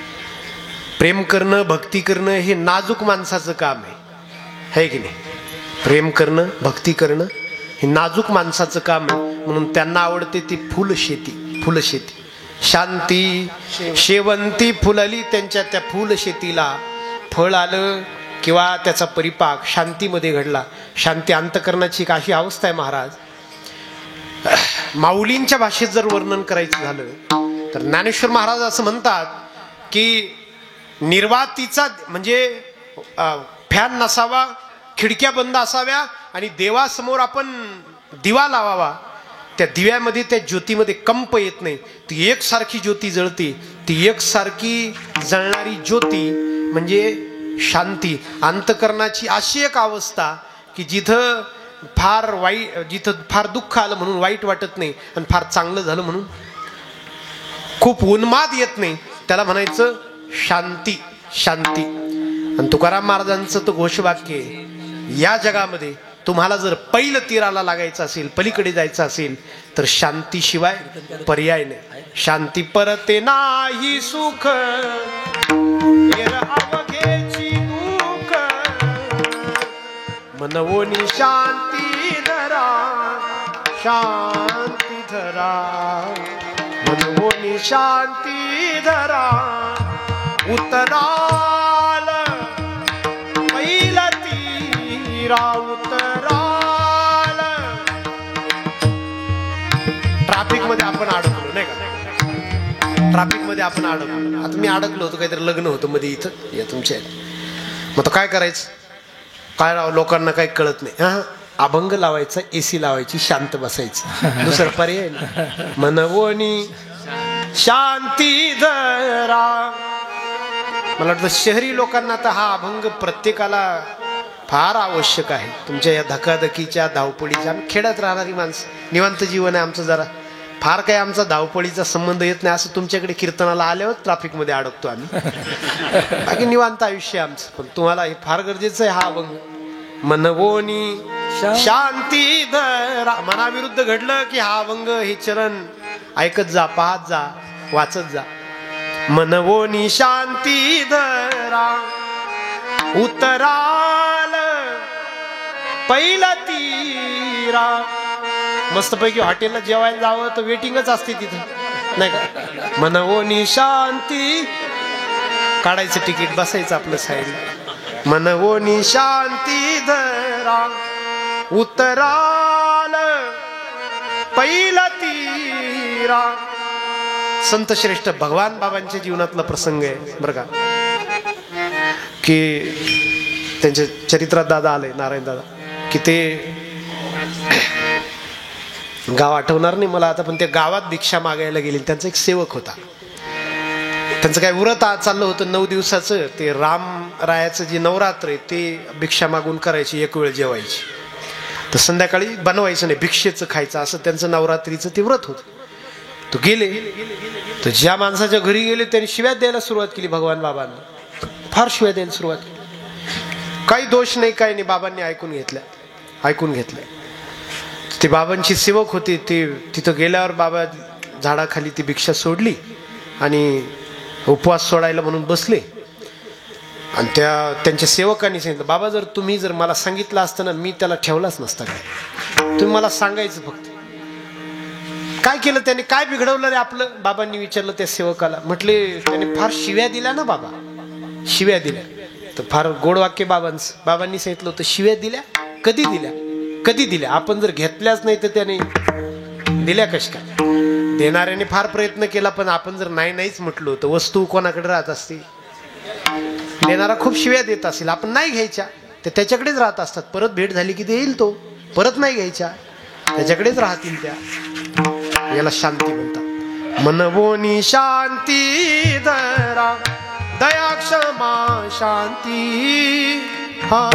प्रेम करणं, भक्ती करणं हे नाजूक माणसाचं काम आहे की नाही. प्रेम करणं, भक्ती करणं हे नाजूक माणसाचं काम आहे, म्हणून त्यांना आवडते ती फुल शेती, फुल शेती. शांती शेवंती फुलली, त्यांच्या त्या फुल शेतीला फळ आलं किंवा त्याचा परिपाक शांतीमध्ये घडला. शांती अंतकरणाची एक अशी अवस्था आहे महाराज. माऊलींच्या भाषेत जर वर्णन करायचं झालं तर ज्ञानेश्वर महाराज असं म्हणतात की निर्वातीचा म्हणजे फॅन नसावा, खिडक्या बंद असाव्या आणि देवासमोर आपण दिवा लावावा. त्या दिव्यामध्ये, त्या ज्योतीमध्ये कंप येत नाही, ती एकसारखी ज्योती जळते. ती एकसारखी जळणारी ज्योती म्हणजे शांती अंतकरणाची अशी एक अवस्था की जिथं फार वाईट, जिथं फार दुःख आलं म्हणून वाईट वाटत नाही आणि फार चांगलं झालं म्हणून खूप उन्माद येत नाही, त्याला म्हणायचं शांती. शांती. आणि तुकाराम महाराजांचं तर घोषवाक्य आहे, या जगामध्ये तुम्हाला जर पहिलं तीराला लागायचं असेल, पलीकडे जायचं असेल तर शांतीशिवाय पर्याय नाही. शांती परते नाही सुख अवघेची दुःख, मनवोनी शांती धरा, शांती धरा, मनवोनी शांती धरा. उतराल पहिला तीरा उतराल. ट्रॅफिक मध्ये आपण अडकलो नाही का, ट्रॅफिक मध्ये आपण अडकलो. आता मी अडकलो होतो, काहीतरी लग्न होतं मध्ये इथं या तुमच्या, मग तो काय करायचं, काय राव लोकांना काही कळत नाही. हा, अभंग लावायचा, एसी लावायची, शांत बसायचं, दुसरं पर्याय नाही. मनवोनी शांती धरा. मला वाटतं शहरी लोकांना तर हा अभंग प्रत्येकाला फार आवश्यक आहे. तुमच्या या धकाधकीच्या धावपळीच्या, आम्ही खेड्यात राहणारी माणसं, निवांत जीवन आहे आमचं, जरा फार काही आमचा धावपळीचा संबंध येत नाही. असं तुमच्याकडे कीर्तनाला आल्यावर ट्रॅफिकमध्ये अडकतो आम्ही, बाकी निवांत आयुष्य आमचं. पण तुम्हाला हे फार गरजेचं आहे हा अभंग. मनवोनी शांती धरा, मनाविरुद्ध घडलं की हा अभंग, हे चरण ऐकत जा, पाहत जा, वाचत जा. मनवोनी शांती धरा, उतराल पहिला तीरा. मस्तपैकी हॉटेलला जेवायला जावं तर वेटिंगच असते तिथं, नाही का? मनवोनी शांती, काढायचं तिकीट, बसायचं आपलं साईडला. मनवोनी शांती धरा, उतराल पहिला तीरा. संत श्रेष्ठ भगवान बाबांच्या जीवनातला प्रसंग आहे बरं का, की त्यांच्या चरित्रात दादा आलंय, नारायण दादा, की ते गाव आठवणार नाही मला आता, पण त्या गावात भिक्षा मागायला गेले. त्यांचा एक सेवक होता, त्यांचं काय व्रत चाललं होतं 9 दिवसाचं. ते रामरायाचं जे नवरात्र आहे ते भिक्षा मागून करायची, एक वेळ जेवायची, तर संध्याकाळी बनवायचं नाही, भिक्षेचं खायचं, असं त्यांचं नवरात्रीचं ते व्रत होतं. तो गेले, तर ज्या माणसाच्या घरी गेले त्यांनी शिव्या द्यायला सुरुवात केली भगवान बाबांना, फार शिव्या द्यायला सुरुवात केली. काही दोष नाही, काही नाही, बाबांनी ऐकून घेतलं. ते बाबांची सेवक होते, ते तिथं गेल्यावर बाबा झाडाखाली ती भिक्षा सोडली आणि उपवास सोडायला म्हणून बसले. आणि त्यांच्या सेवकांनी सांगितलं, बाबा जर मला सांगितलं असतं ना, मी त्याला ठेवलाच नसता, काय तुम्ही मला सांगायचं फक्त. काय केलं त्याने, काय बिघडवलं रे आपलं? बाबांनी विचारलं त्या सेवकाला. म्हटले त्याने फार शिव्या दिल्या ना बाबा, शिव्या दिल्या. तर फार गोड वाक्य बाबांनी सांगितलं होतं, शिव्या दिल्या? कधी दिल्या? आपण जर घेतल्याच नाही तर त्याने दिल्या कशा काय? देणाऱ्याने फार प्रयत्न केला, पण आपण जर नाहीच म्हटलो तर वस्तू कोणाकडे राहत असते? देणारा खूप शिव्या देत असेल, आपण नाही घ्यायच्या, ते त्याच्याकडेच राहत असतात. परत भेट झाली की देईल तो, परत नाही घ्यायच्या, त्याच्याकडेच राहतील त्या. याला शांती म्हणतात. मनवोनी शांती धरा, दया क्षमा शांती, हा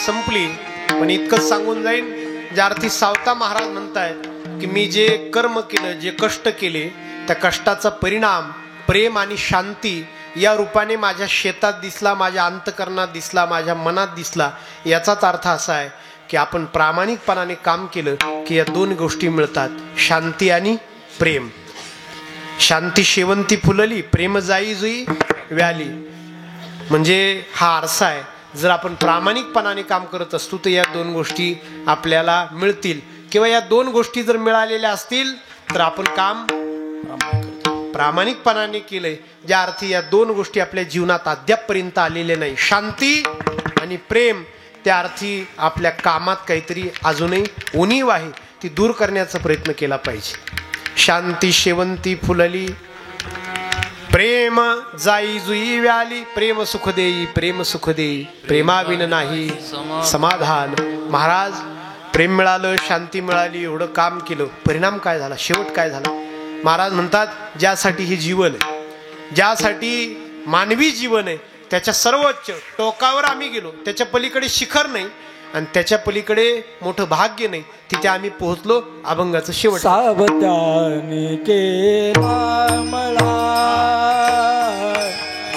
संपली. पण इतकंच सांगून जाईन, ज्या अर्थी सावता महाराज म्हणतायत की मी जे कर्म केलं, जे कष्ट केले, त्या कष्टाचा परिणाम प्रेम आणि शांती या रूपाने माझ्या शेतात दिसला, माझ्या अंतकरणात दिसला, माझ्या मनात दिसला. याचाच अर्थ असा आहे की आपण प्रामाणिकपणाने काम केलं की या 2 गोष्टी मिळतात, शांती आणि प्रेम. शांती शेवंती फुलली, प्रेम जाई जुई व्याली. म्हणजे हा आरसा आहे. जर आपण प्रामाणिकपणाने काम करत असतो तर या 2 गोष्टी आपल्याला मिळतील, किंवा या 2 गोष्टी जर मिळालेल्या असतील तर आपण काम प्रामाणिकपणाने केलंय. ज्या अर्थी या 2 गोष्टी आपल्या जीवनात अद्यापपर्यंत आलेल्या नाही, शांती आणि प्रेम, त्या अर्थी आपल्या कामात काहीतरी अजूनही उणीव आहे, ती दूर करण्याचा प्रयत्न केला पाहिजे. शांती शेवंती फुलली, प्रेम जाई जुई व्याली. प्रेम सुख देई, प्रेम सुख देई, प्रेमाविन नाही समाधान. महाराज प्रेम मिळालं, शांती मिळाली, एवढं काम केलं, परिणाम काय झाला, शेवट काय झाला? महाराज म्हणतात, ज्यासाठी हे जीवन आहे, ज्यासाठी मानवी जीवन आहे, त्याच्या सर्वोच्च टोकावर आम्ही गेलो, त्याच्या पलीकडे शिखर नाही आणि त्याच्या पलीकडे मोठं भाग्य नाही, तिथे आम्ही पोहोचलो. अभंगाचं शेवट. सावधानी केला मला,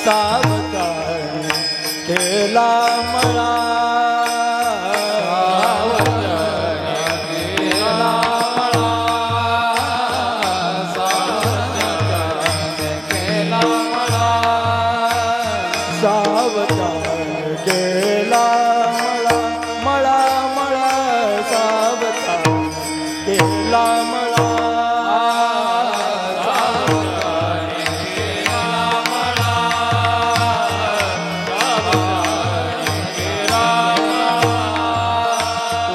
सावधानी केला मला, सावधान केला मला, मला सावधान केला मला,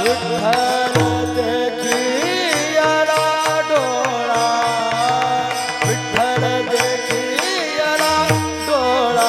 विठ्ठल देखियाला डोळा, विठ्ठल देखियाला डोळा,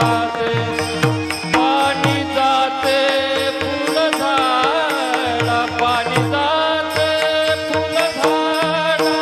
जाते पाणी जाते फुल झाडा पाणी जाते फुल झाडा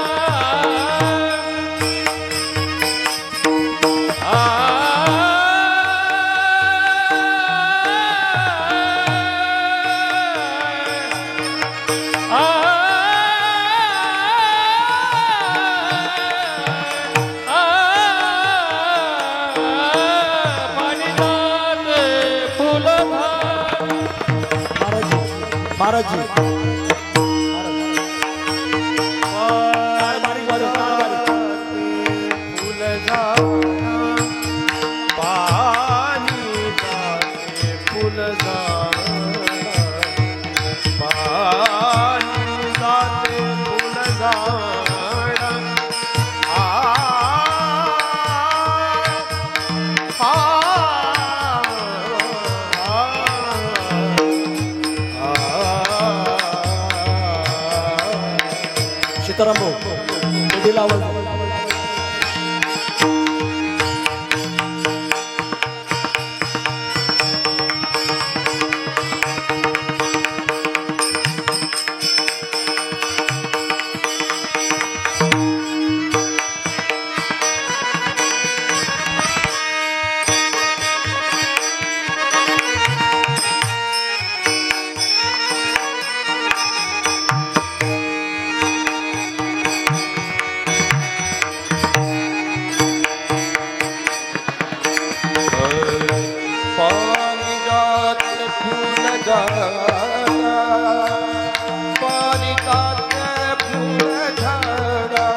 महाराज बारीक वाजव, फुल झाडा पाणी जाते फुल झाडा पाणी जाते फुल झाडा सीताराम भाऊ कधी लावल पाणी जाते फुल झाडा पाणी जाते फुल झाडा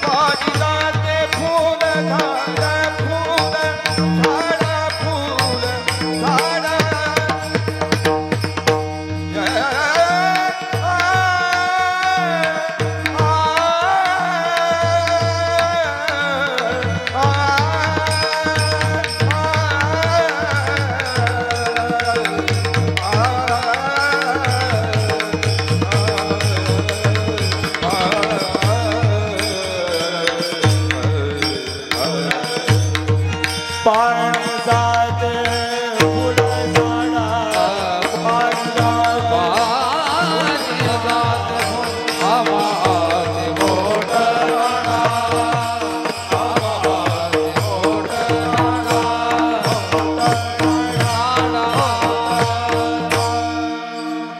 पाणी जाते फुल झाडा पाणी जाते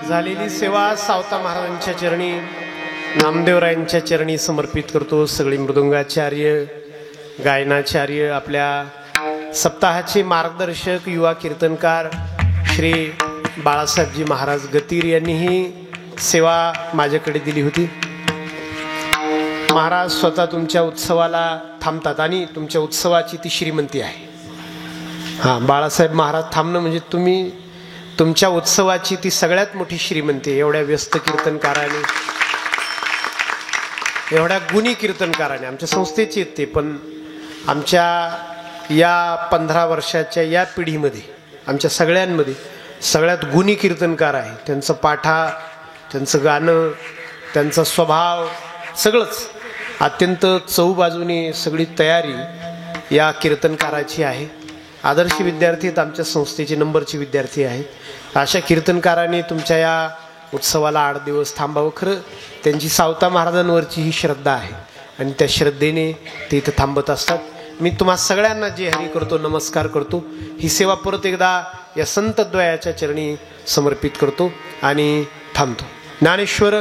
झालेली सेवा सावता महाराजांच्या चरणी नामदेवरायांच्या चरणी समर्पित करतो. सगळी मृदुंगाचार्य गायनाचार्य आपल्या सप्ताहाचे मार्गदर्शक युवा कीर्तनकार श्री बाळासाहेबजी महाराज गतीर यांनी ही सेवा माझ्याकडे दिली होती. महाराज स्वतः तुमच्या उत्सवाला थांबतात आणि तुमच्या उत्सवाची ती श्रीमंती आहे. हां, बाळासाहेब महाराज थांबणं म्हणजे तुम्ही तुमच्या उत्सवाची ती सगळ्यात मोठी श्रीमंती. एवढ्या व्यस्त कीर्तनकाराने, एवढ्या गुणी कीर्तनकाराने आमच्या संस्थेचे आहेत ते, पण आमच्या या 15 वर्षाच्या या पिढीमध्ये आमच्या सगळ्यांमध्ये सगळ्यात गुणी कीर्तनकार आहे. त्यांचं पाठा, त्यांचं गाणं, त्यांचा स्वभाव सगळंच अत्यंत चहूबाजूने सगळी तयारी या कीर्तनकाराची आहे. आदर्श विद्यार्थी आहेत, आमच्या संस्थेचे नंबरचे विद्यार्थी आहेत. अशा कीर्तनकारांनी तुमच्या या उत्सवाला 8 दिवस थांबावं. खरं त्यांची सावता महाराजांवरची ही श्रद्धा आहे आणि त्या श्रद्धेने ते इथं थांबत असतात. मी तुम्हा सगळ्यांना जे हरी करतो, नमस्कार करतो. ही सेवा परत एकदा या संतद्वयाच्या चरणी समर्पित करतो आणि थांबतो. ज्ञानेश्वर